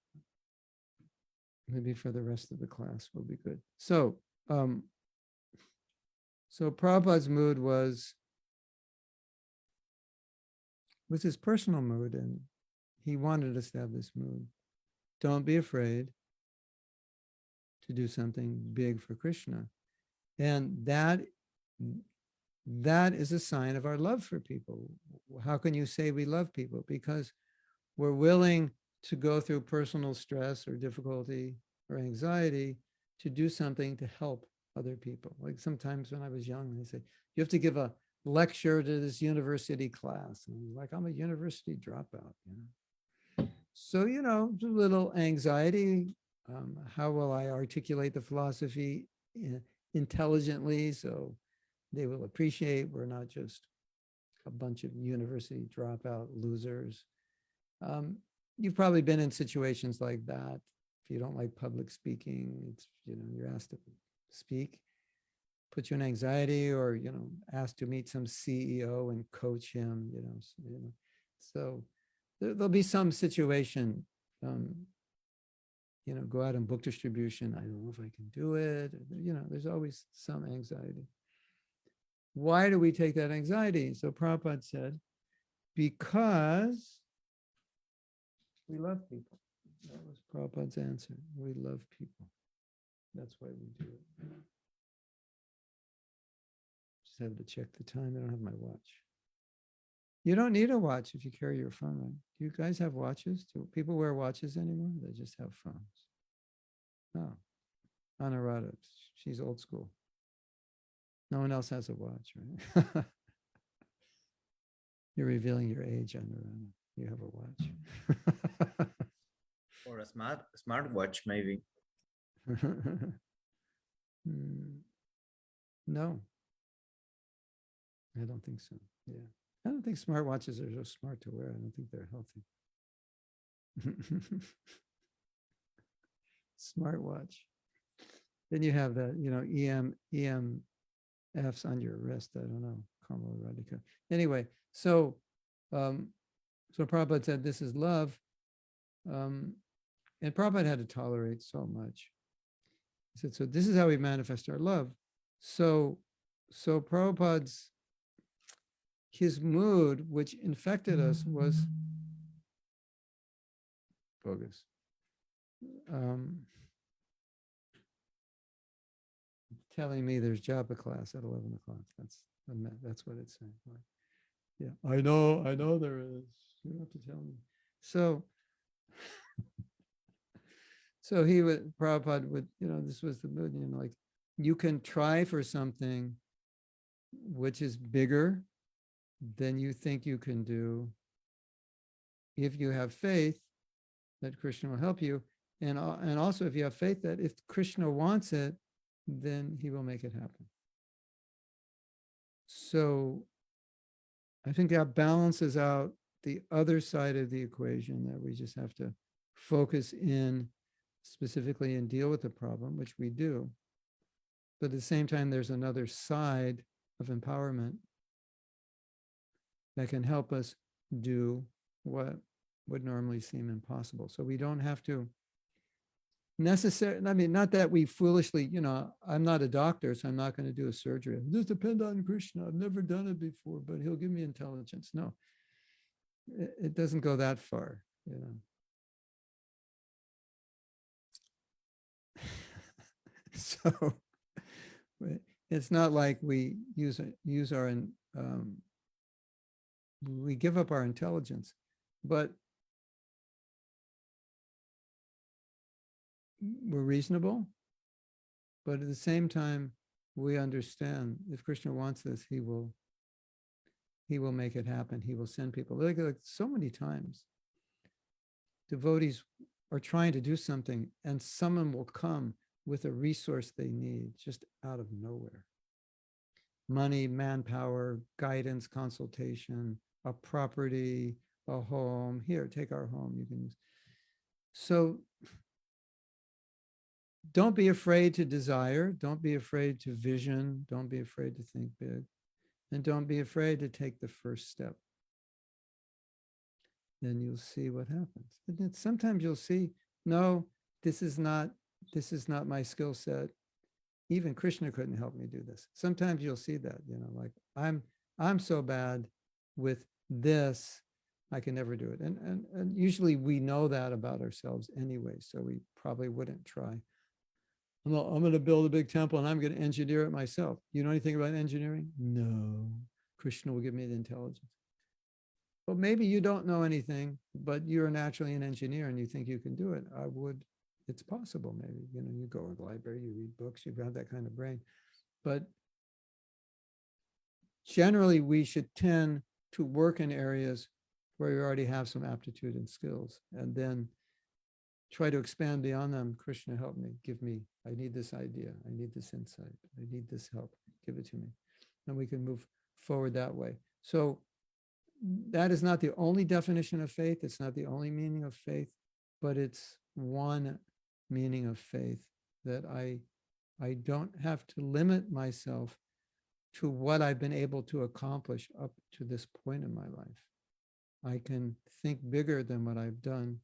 Maybe for the rest of the class will be good. So Prabhupada's mood was his personal mood, and he wanted us to have this mood. Don't be afraid to do something big for Krishna. And that is a sign of our love for people. How can you say we love people? Because we're willing to go through personal stress or difficulty or anxiety to do something to help other people. Like sometimes when I was young, they say, you have to give a lecture to this university class. And like, I'm a university dropout. So, a little anxiety. How will I articulate the philosophy intelligently so they will appreciate we're not just a bunch of university dropout losers? You've probably been in situations like that. If you don't like public speaking, it's, you're asked to speak, put you in anxiety, or, asked to meet some CEO and coach him, so there'll be some situation, go out in book distribution. I don't know if I can do it. There's always some anxiety. Why do we take that anxiety? So Prabhupada said, because we love people. That was Prabhupada's answer. We love people. That's why we do it. Just have to check the time. I don't have my watch. You don't need a watch if you carry your phone, right? Do you guys have watches? Do people wear watches anymore? They just have phones. No. Anurada, she's old school. No one else has a watch, right? You're revealing your age, Anurada. You have a watch. Or a smartwatch, maybe. No, I don't think so. Yeah. I don't think smartwatches are so smart to wear. I don't think they're healthy. Smartwatch. Then you have that, EMFs on your wrist. I don't know. Kamala Radhika. Anyway, so Prabhupada said this is love. And Prabhupada had to tolerate so much. He said, so this is how we manifest our love. So Prabhupada's, his mood, which infected us, was bogus. Telling me there's japa class at 11 o'clock. That's what it's saying. Yeah, I know there is. You don't have to tell me. So he would, Prabhupada would, this was the mood, like, you can try for something which is bigger than you think you can do if you have faith that Krishna will help you. And also if you have faith that if Krishna wants it, then he will make it happen. So I think that balances out the other side of the equation, that we just have to focus in specifically and deal with the problem, which we do. But at the same time, there's another side of empowerment that can help us do what would normally seem impossible. So we don't have to necessarily, not that we foolishly, I'm not a doctor, so I'm not going to do a surgery. Just depend on Krishna. I've never done it before, but he'll give me intelligence. No, it doesn't go that far, So it's not like we use our, we give up our intelligence, but we're reasonable. But at the same time, we understand if Krishna wants this, he will make it happen. He will send people. Like so many times, devotees are trying to do something and someone will come with a resource they need just out of nowhere. Money, manpower, guidance, consultation, a property, a home. Here, take our home. You can use. So don't be afraid to desire. Don't be afraid to vision. Don't be afraid to think big. And don't be afraid to take the first step. Then you'll see what happens. And sometimes you'll see, no, this is not my skill set. Even Krishna couldn't help me do this. Sometimes you'll see that, like I'm so bad with this, I can never do it. And usually we know that about ourselves anyway, so we probably wouldn't try. I'm going to build a big temple and I'm going to engineer it myself. You know anything about engineering? No. Krishna will give me the intelligence. Well, maybe you don't know anything, but you're naturally an engineer and you think you can do it. It's possible maybe, you go to the library, you read books, you have that kind of brain. But generally we should tend to work in areas where you already have some aptitude and skills. And then try to expand beyond them. Krishna, help me, give me, I need this idea, I need this insight, I need this help, give it to me. And we can move forward that way. So that is not the only definition of faith. It's not the only meaning of faith, but it's one meaning of faith, that I don't have to limit myself to what I've been able to accomplish up to this point in my life. I can think bigger than what I've done.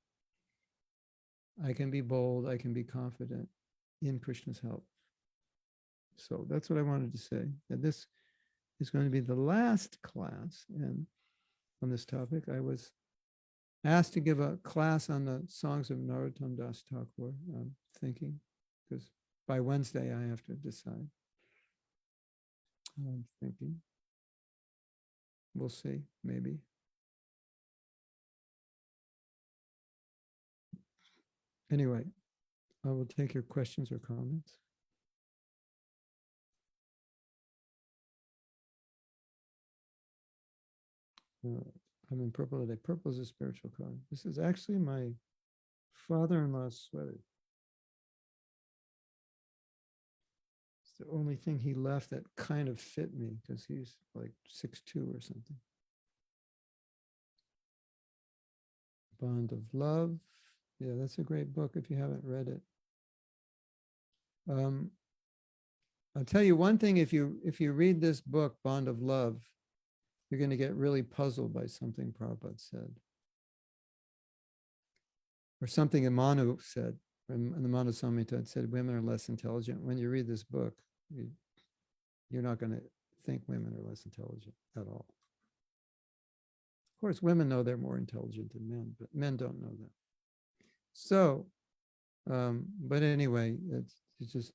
I can be bold, I can be confident in Krishna's help. So that's what I wanted to say. And this is going to be the last class and on this topic. I was asked to give a class on the songs of Narottam Das Thakur. I'm thinking, because by Wednesday I have to decide. I'm thinking. We'll see, maybe. Anyway, I will take your questions or comments. I'm in purple today. Purple is a spiritual color. This is actually my father-in-law's sweater. It's the only thing he left that kind of fit me, because he's like 6'2" or something. Bond of Love. Yeah, that's a great book if you haven't read it. I'll tell you one thing, if you read this book, Bond of Love, you're going to get really puzzled by something Prabhupada said. Or something Manu said, in the Manu Samhita said women are less intelligent. When you read this book, you're not going to think women are less intelligent at all. Of course, women know they're more intelligent than men, but men don't know that. So, but anyway, it's just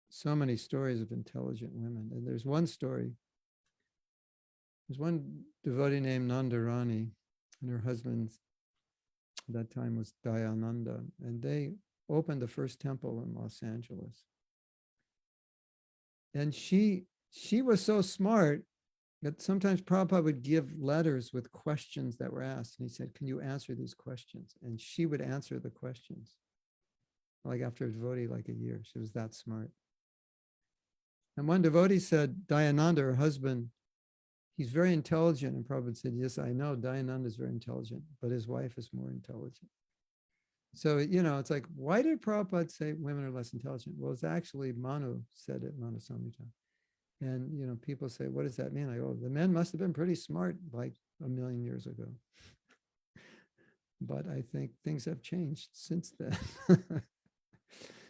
so many stories of intelligent women. And there's one story. There's one devotee named Nandarani, and her husband at that time was Dayananda, and they opened the first temple in Los Angeles. And she was so smart that sometimes Prabhupada would give letters with questions that were asked. And he said, can you answer these questions? And she would answer the questions. Like after a devotee, like a year, she was that smart. And one devotee said, Dayananda, her husband, he's very intelligent. And Prabhupada said, yes, I know Dayananda is very intelligent, but his wife is more intelligent. So, it's like, why did Prabhupada say women are less intelligent? Well, it's actually Manu said it, Manu Samhita. And, people say, what does that mean? I go, the men must have been pretty smart like 1,000,000 years ago. But I think things have changed since then.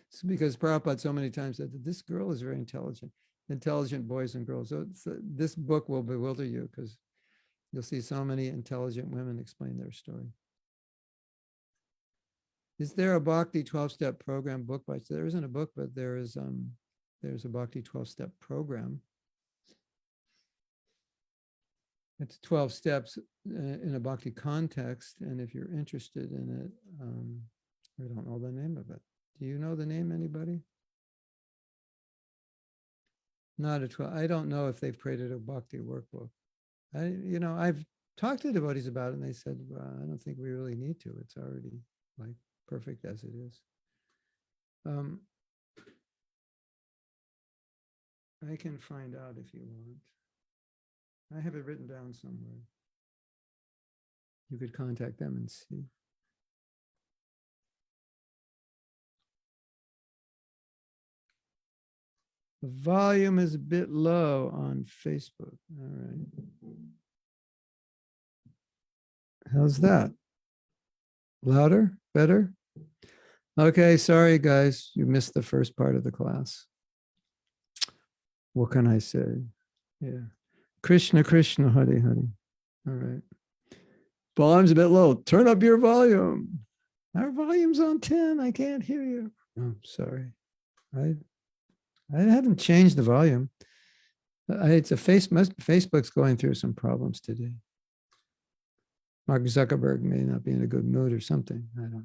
It's because Prabhupada so many times said that this girl is very intelligent boys and girls. So this book will bewilder you, because you'll see so many intelligent women explain their story. Is there a Bhakti 12-step program book by? There isn't a book, but there's a Bhakti 12-step program. It's 12 steps in a Bhakti context. And if you're interested in it, I don't know the name of it. Do you know the name, anybody? Not a 12. I don't know if they've created a Bhakti workbook. I've talked to devotees about it, and they said, well, I don't think we really need to. It's already like perfect as it is. I can find out if you want. I have it written down somewhere. You could contact them and see. The volume is a bit low on Facebook. All right. How's that? Louder? Better? Okay, sorry guys, you missed the first part of the class. What can I say? Yeah. Krishna, Krishna, Hare Hare. All right. Volume's a bit low. Turn up your volume. Our volume's on 10. I can't hear you. Oh, sorry. I haven't changed the volume. Facebook's going through some problems today. Mark Zuckerberg may not be in a good mood or something. I don't know.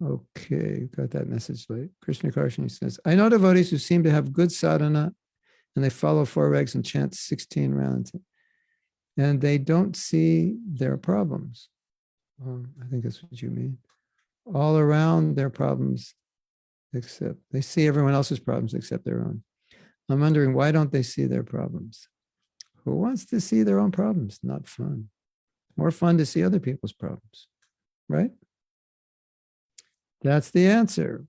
Okay, got that message late. Krishna Karshani says, I know devotees who seem to have good sadhana and they follow 4 regs and chant 16 rounds. and they don't see their problems. I think that's what you mean. All around their problems, except they see everyone else's problems except their own. I'm wondering, why don't they see their problems? Who wants to see their own problems? Not fun. More fun to see other people's problems, right? That's the answer,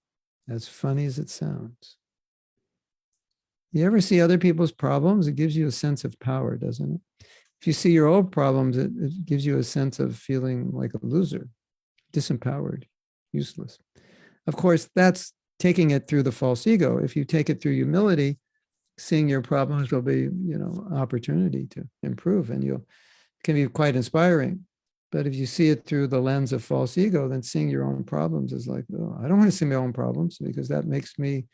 as funny as it sounds. You ever see other people's problems? It gives you a sense of power, doesn't it? If you see your own problems, it gives you a sense of feeling like a loser, disempowered, useless. Of course, that's taking it through the false ego. If you take it through humility, seeing your problems will be, opportunity to improve, and it can be quite inspiring. But if you see it through the lens of false ego, then seeing your own problems is like, oh, I don't want to see my own problems because that makes me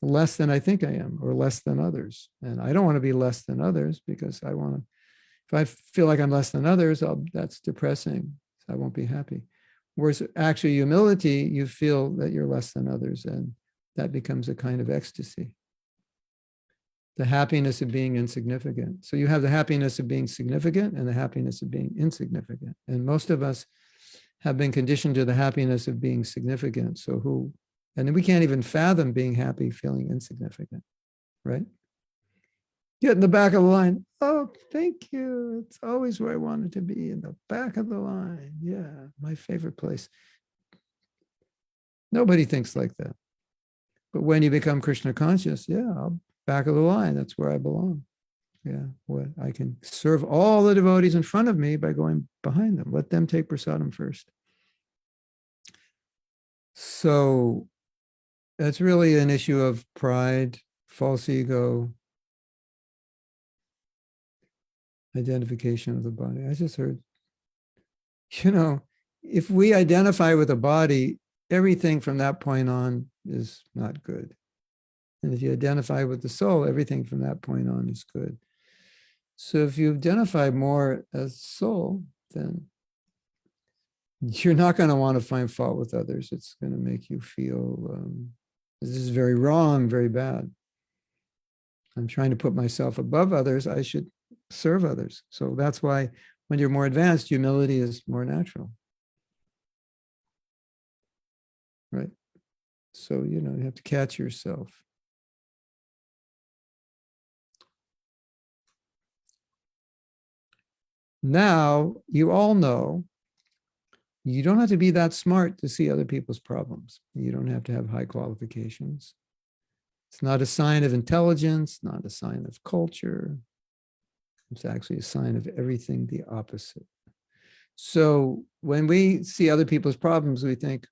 less than I think I am, or less than others. And I don't want to be less than others because if I feel like I'm less than others, that's depressing. I won't be happy. Whereas actually humility, you feel that you're less than others, and that becomes a kind of ecstasy. The happiness of being insignificant. So you have the happiness of being significant and the happiness of being insignificant. And most of us have been conditioned to the happiness of being significant. And then we can't even fathom being happy, feeling insignificant, right? Get in the back of the line. Oh, thank you. It's always where I wanted to be, in the back of the line. Yeah, my favorite place. Nobody thinks like that. But when you become Krishna conscious, I'll back of the line. That's where I belong. Yeah, I can serve all the devotees in front of me by going behind them. Let them take prasadam first. So that's really an issue of pride, false ego, identification of the body. I just heard, if we identify with a body, everything from that point on is not good. And if you identify with the soul, everything from that point on is good. So if you identify more as soul, then you're not going to want to find fault with others. It's going to make you feel this is very wrong, very bad. I'm trying to put myself above others. I should serve others. So that's why when you're more advanced, humility is more natural. Right? So, you have to catch yourself. Now, you all know you don't have to be that smart to see other people's problems. You don't have to have high qualifications. It's not a sign of intelligence, not a sign of culture. It's actually a sign of everything the opposite. So when we see other people's problems, we think,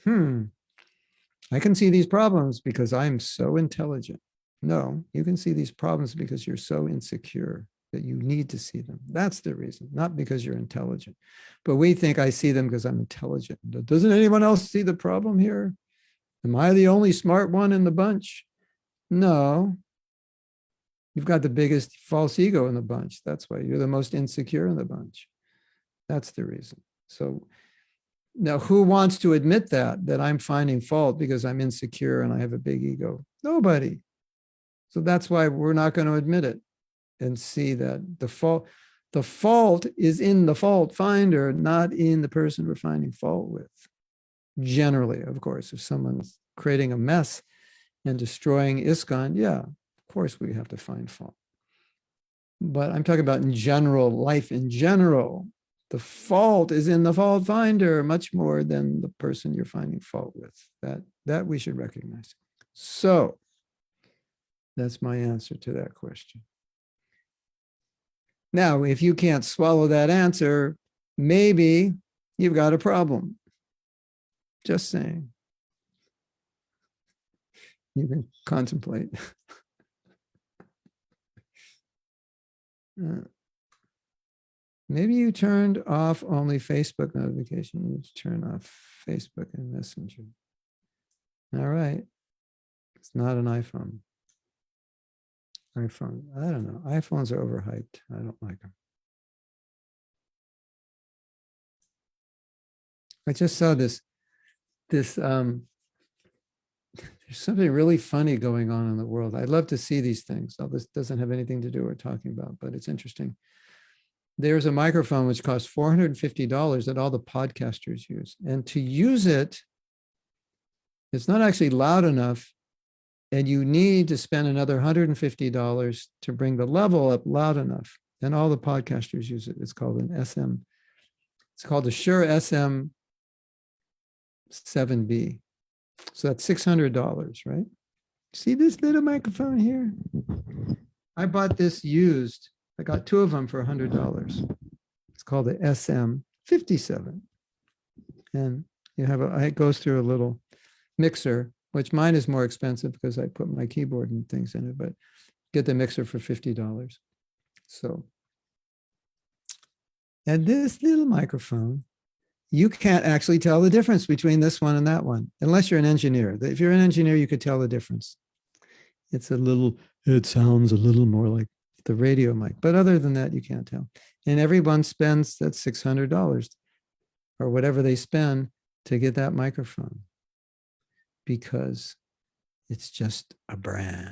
I can see these problems because I'm so intelligent. No, you can see these problems because you're so insecure that you need to see them. That's the reason, not because you're intelligent. But we think I see them because I'm intelligent. Doesn't anyone else see the problem here? Am I the only smart one in the bunch? No. You've got the biggest false ego in the bunch. That's why you're the most insecure in the bunch. That's the reason. So now who wants to admit that I'm finding fault because I'm insecure and I have a big ego? Nobody. So that's why we're not going to admit it and see that the fault is in the fault finder, not in the person we're finding fault with. Generally, of course, if someone's creating a mess and destroying ISKCON, of course we have to find fault. But I'm talking about in general, life in general. The fault is in the fault finder much more than the person you're finding fault with. That we should recognize. So that's my answer to that question. Now, if you can't swallow that answer, maybe you've got a problem. Just saying. You can contemplate. Maybe you turned off only Facebook notification. You need to turn off Facebook and Messenger. All right. It's not an iPhone. I don't know. iPhones are overhyped. I don't like them. I just saw this there's something really funny going on in the world. I'd love to see these things. This doesn't have anything to do with what we're talking about, but it's interesting. there's a microphone which costs $450 that all the podcasters use. And to use it, it's not actually loud enough. And you need to spend another $150 to bring the level up loud enough. And all the podcasters use it. It's called an SM. It's called the Shure SM7B. So that's $600, right? See this little microphone here? I bought this used. I got two of them for $100. It's called the SM57. And you have it goes through a little mixer, which mine is more expensive because I put my keyboard and things in it, but get the mixer for $50. So, and this little microphone, you can't actually tell the difference between this one and that one, unless you're an engineer. If you're an engineer, you could tell the difference. It sounds a little more like the radio mic, but other than that, you can't tell. And everyone spends that $600 or whatever they spend to get that microphone because it's just a brand,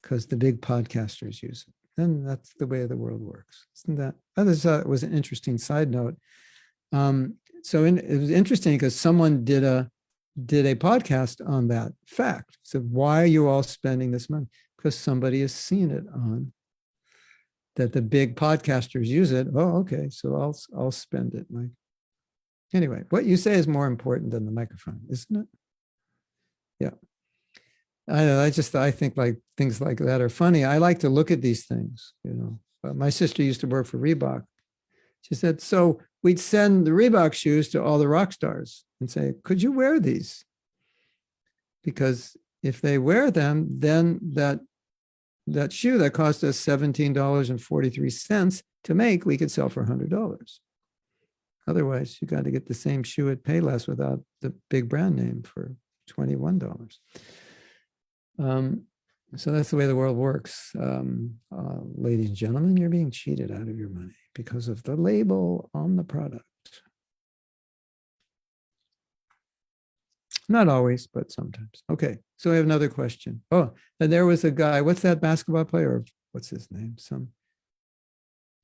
because the big podcasters use it. And that's the way the world works. Isn't that? I just thought it was an interesting side note. It was interesting because someone did a podcast on that fact. So why are you all spending this money? Because somebody has seen it on that the big podcasters use it. Oh, okay. So I'll spend it. Like, anyway, what you say is more important than the microphone, isn't it? Yeah. I think like things like that are funny. I like to look at these things, My sister used to work for Reebok. She said, so we'd send the Reebok shoes to all the rock stars and say, could you wear these? Because if they wear them, then that shoe that cost us $17.43 to make, we could sell for $100. Otherwise, you got to get the same shoe at Payless without the big brand name for $21. So that's the way the world works. Ladies and gentlemen, you're being cheated out of your money because of the label on the product. Not always, but sometimes. Okay, so I have another question. Oh, and there was a guy, what's that basketball player? What's his name? Some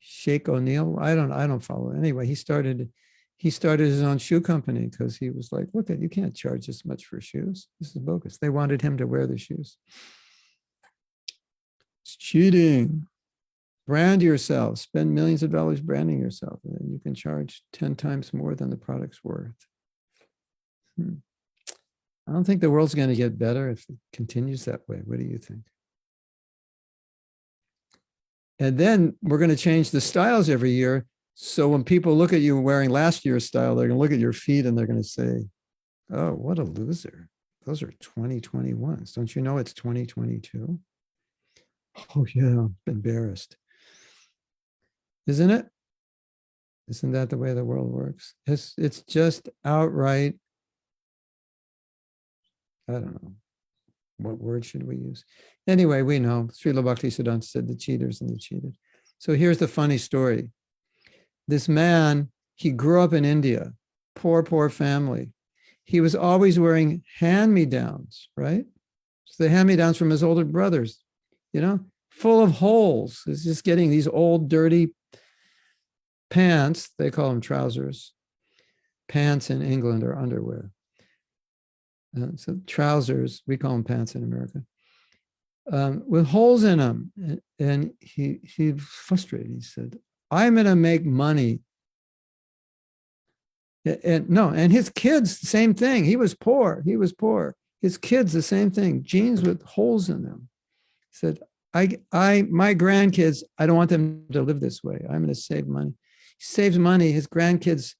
Shake O'Neal? I don't follow. Anyway, he started his own shoe company because he was like, look, you can't charge this much for shoes. This is bogus. They wanted him to wear the shoes. It's cheating. Brand yourself. Spend millions of dollars branding yourself, and then you can charge 10 times more than the product's worth. I don't think the world's going to get better if it continues that way. What do you think? And then we're going to change the styles every year. So when people look at you wearing last year's style, they're going to look at your feet and they're going to say, oh, what a loser. Those are 2021s. Don't you know it's 2022? Oh, yeah, I'm embarrassed. Isn't it? Isn't that the way the world works? It's just outright, I don't know. What word should we use? Anyway, we know. Srila Bhaktisiddhanta said the cheaters and the cheated. So here's the funny story. This man, he grew up in India, poor family. He was always wearing hand-me-downs, right? So the hand-me-downs from his older brothers, full of holes. He's just getting these old, dirty pants. They call them trousers. Pants in England are underwear. So trousers, we call them pants in America, with holes in them. And he was frustrated. He said, I'm going to make money. And his kids, the same thing. He was poor. His kids, the same thing. Jeans with holes in them. He said, my grandkids, I don't want them to live this way. I'm going to save money. He saves money. His grandkids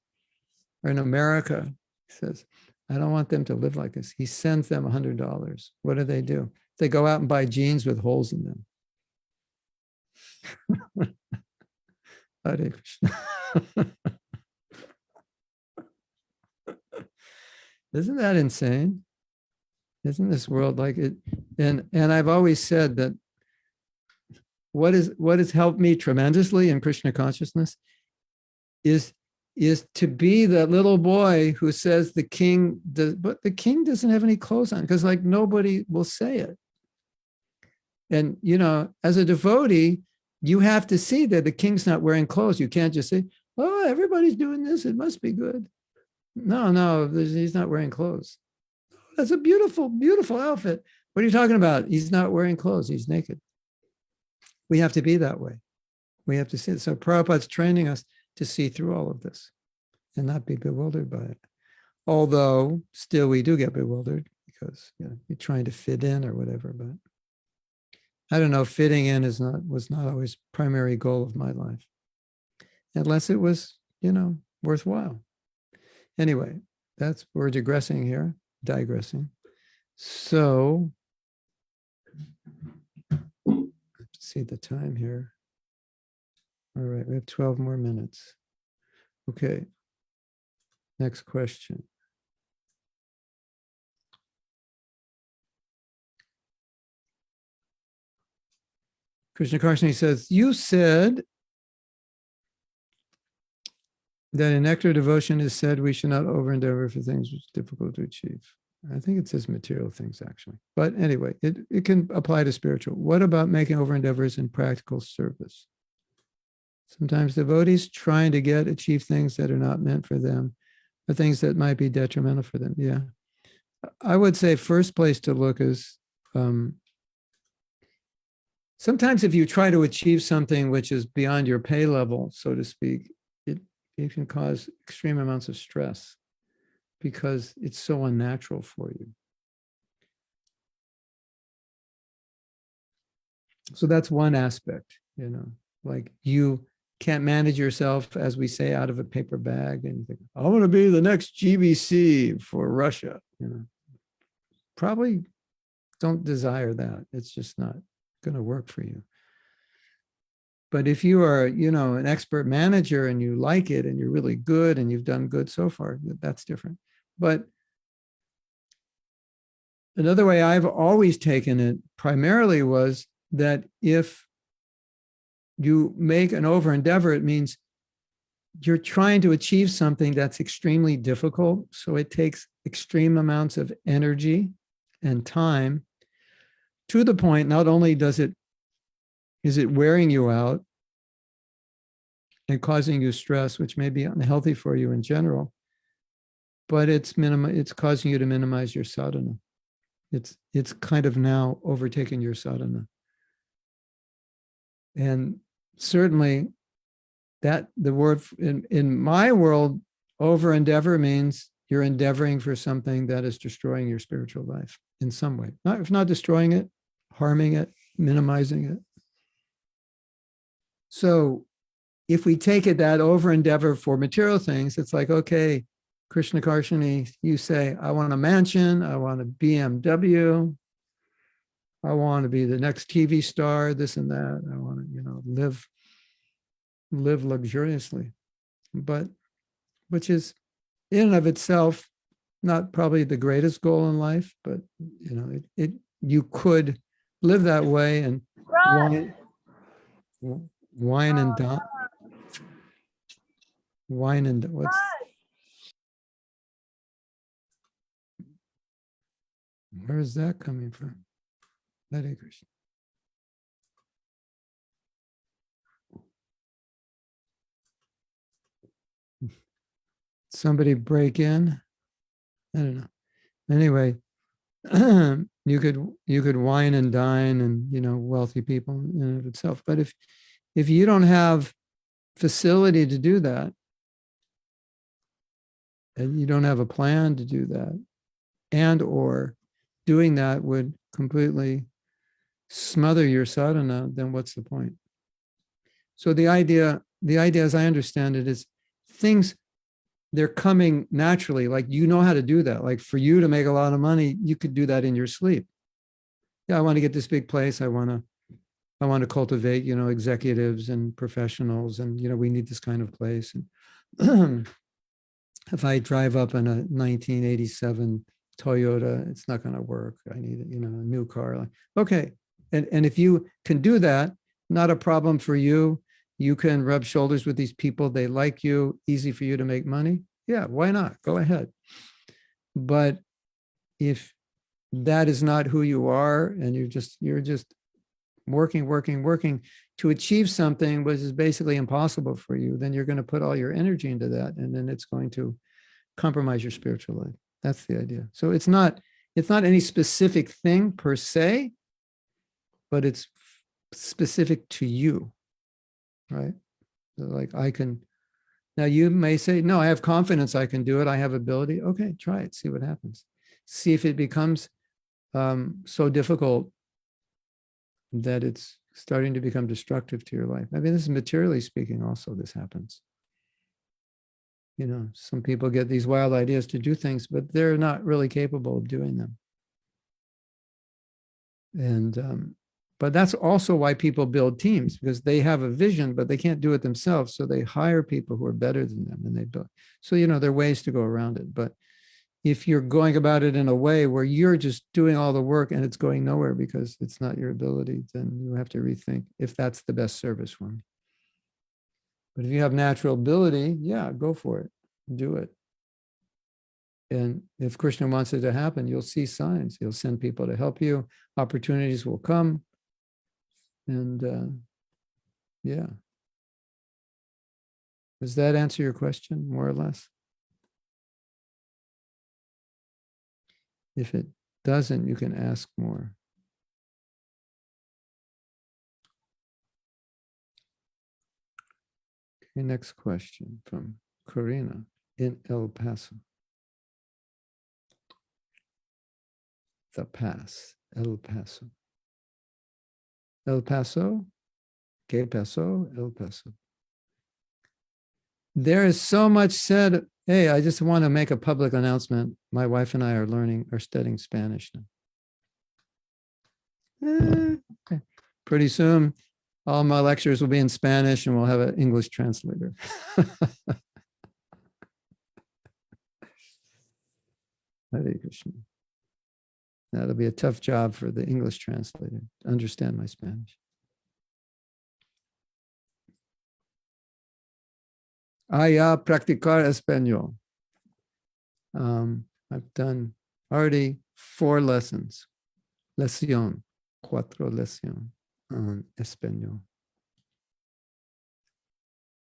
are in America. He says, I don't want them to live like this. He sends them $100. What do? They go out and buy jeans with holes in them. Hare Krishna. Isn't that insane? Isn't this world like it? And I've always said that what has helped me tremendously in Krishna consciousness is to be that little boy who says the king does, but the king doesn't have any clothes on, because like nobody will say it. And as a devotee, you have to see that the king's not wearing clothes. You can't just say, oh, everybody's doing this. It must be good. No, he's not wearing clothes. That's a beautiful, beautiful outfit. What are you talking about? He's not wearing clothes. He's naked. We have to be that way. We have to see it. So Prabhupada's training us to see through all of this and not be bewildered by it. Although still we do get bewildered because you're trying to fit in or whatever. But I don't know, fitting in was not always primary goal of my life, unless it was, worthwhile. Anyway, we're digressing. So let's see the time here. All right, we have 12 more minutes. Okay. Next question. Krishna Karshani says, you said that in nectar devotion is said we should not over endeavor for things which are difficult to achieve. I think it says material things actually. But anyway, it can apply to spiritual. What about making over endeavors in practical service? Sometimes devotees trying to achieve things that are not meant for them, or things that might be detrimental for them. Yeah. I would say first place to look is sometimes if you try to achieve something which is beyond your pay level, so to speak, it can cause extreme amounts of stress because it's so unnatural for you. So that's one aspect, like you can't manage yourself, as we say, out of a paper bag and you think, I want to be the next GBC for Russia. Probably don't desire that. It's just not going to work for you. But if you are, an expert manager and you like it and you're really good and you've done good so far, that's different. But another way I've always taken it primarily was that if you make an over endeavor, it means you're trying to achieve something that's extremely difficult. So it takes extreme amounts of energy and time, to the point, not only is it wearing you out and causing you stress, which may be unhealthy for you in general, but it's causing you to minimize your sadhana. It's kind of now overtaken your sadhana. And certainly that the word in my world, over endeavor means you're endeavoring for something that is destroying your spiritual life in some way. If not destroying it, harming it, minimizing it. So if we take it that over endeavor for material things, it's like, okay, Krishna Karshani, you say, I want a mansion, I want a BMW, I want to be the next TV star, this and that. I want to, live luxuriously, but which is in and of itself not probably the greatest goal in life, but you could live that way and wine and dine. Wine and what's where is that coming from? Hare Krishna. Somebody break in? I don't know. Anyway, you could wine and dine and wealthy people in and of itself. But if you don't have facility to do that, and you don't have a plan to do that, and or doing that would completely smother your sadhana, then what's the point? So the idea as I understand it is things, they're coming naturally, like how to do that. Like for you to make a lot of money, you could do that in your sleep. Yeah, I want to get this big place. I want to cultivate, executives and professionals, and we need this kind of place. And if I drive up in a 1987 Toyota, it's not going to work. I need, a new car. Okay. And if you can do that, not a problem for you. You can rub shoulders with these people. They like you, easy for you to make money. Yeah, why not? Go ahead. But if that is not who you are, and you're just working, to achieve something which is basically impossible for you, then you're going to put all your energy into that, and then it's going to compromise your spiritual life. That's the idea. So it's not any specific thing per se, but it's specific to you, right? Like I can, now you may say, no, I have confidence I can do it. I have ability. Okay, try it, see what happens. See if it becomes so difficult that it's starting to become destructive to your life. I mean, this is materially speaking also, this happens. You know, some people get these wild ideas to do things, but they're not really capable of doing them. And, but that's also why people build teams, because they have a vision, but they can't do it themselves. So they hire people who are better than them and they build. So, you know, there are ways to go around it. But if you're going about it in a way where you're just doing all the work and it's going nowhere because it's not your ability, then you have to rethink if that's the best service for me. But if you have natural ability, yeah, go for it, do it. And if Krishna wants it to happen, you'll see signs. He'll send people to help you. Opportunities will come. And yeah. Does that answer your question, more or less? If it doesn't, you can ask more. Okay, next question from Karina in El Paso. The Pass, El Paso. El Paso, ¿Qué pasó? El Paso. There is so much said. Hey, I just want to make a public announcement. My wife and I are studying Spanish now. Okay. Pretty soon, all my lectures will be in Spanish and we'll have an English translator. Hare Krishna. That'll be a tough job for the English translator to understand my Spanish. Ya practicar español. I've done already 4 lessons. Cuatro lección on español.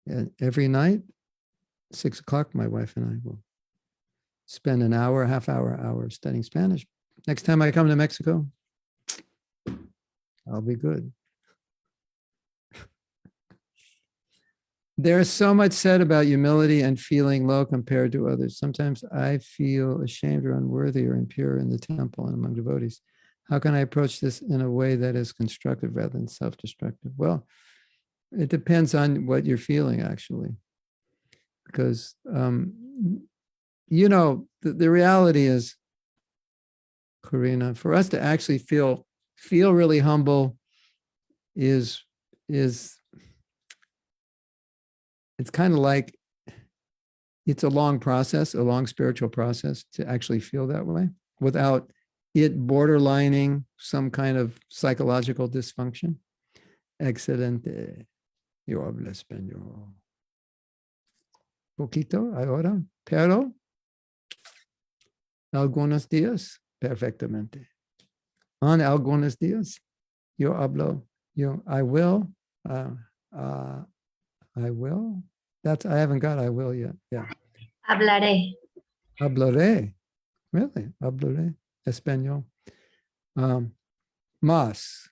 And every night, 6 o'clock, my wife and I will spend an hour, half hour studying Spanish. Next time I come to Mexico, I'll be good. There's so much said about humility and feeling low compared to others. Sometimes I feel ashamed or unworthy or impure in the temple and among devotees. How can I approach this in a way that is constructive rather than self-destructive? Well, it depends on what you're feeling, actually. Because, you know, the reality is, Karina, for us to actually feel really humble is it's kind of like it's a long process, a long spiritual process to actually feel that way without it borderlining some kind of psychological dysfunction. Excelente. Yo hablo español. Poquito ahora, pero algunos días perfectamente. On algunos días, yo hablo, I will. I will. I haven't got I will yet. Yeah. Hablaré. Hablaré. Really? Hablaré. Español. Más.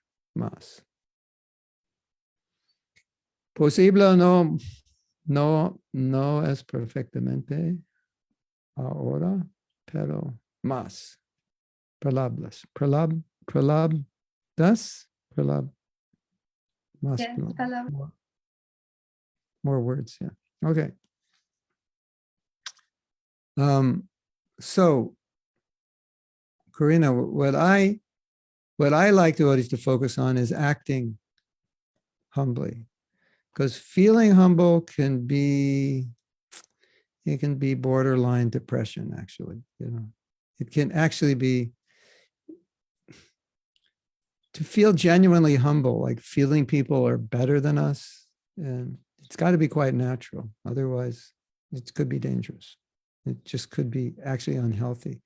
Posible no es perfectamente ahora, pero más. Palabras. Más. Yes, palabras. More words, yeah. Okay. So, Karina, what I like devotees to focus on is acting humbly, because feeling humble can be borderline depression. Actually, you know, it can actually be to feel genuinely humble, like feeling people are better than us, and it's got to be quite natural. Otherwise, it could be dangerous. It just could be actually unhealthy.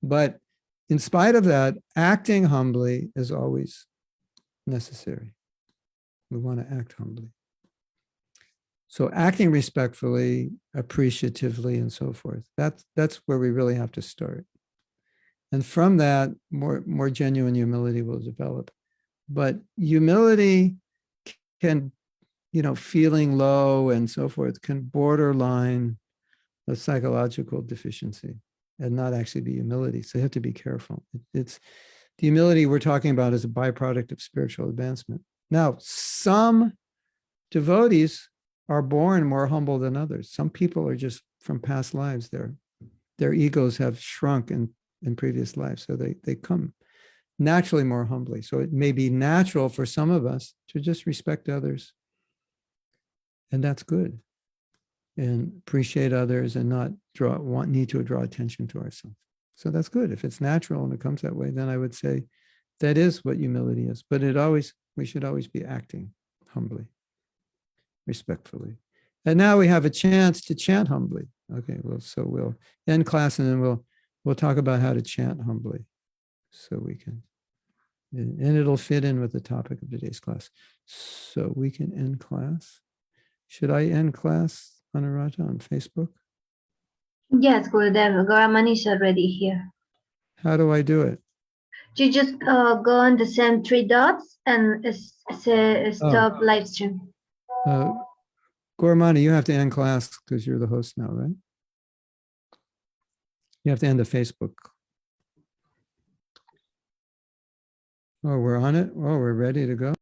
But in spite of that, acting humbly is always necessary. We want to act humbly. So acting respectfully, appreciatively, and so forth. That's where we really have to start. And from that, more genuine humility will develop. But humility can, feeling low and so forth, can borderline a psychological deficiency and not actually be humility. So you have to be careful. It's the humility we're talking about is a byproduct of spiritual advancement. Now, some devotees are born more humble than others. Some people are just from past lives. Their egos have shrunk in previous lives. So they come naturally more humbly. So it may be natural for some of us to just respect others. And that's good. And appreciate others and not need to draw attention to ourselves. So that's good. If it's natural and it comes that way, then I would say that is what humility is. But we should always be acting humbly, respectfully. And now we have a chance to chant humbly. Okay, so we'll end class and then we'll talk about how to chant humbly. So we can, and it'll fit in with the topic of today's class. So we can end class. Should I end class, Anuradha, on Facebook? Yes, Gurudev, Garamani is already here. How do I do it? You just go on the same three dots and say stop live stream. Gauramani, you have to end class because you're the host now, right? You have to end the Facebook. Oh, we're on it? Oh, we're ready to go?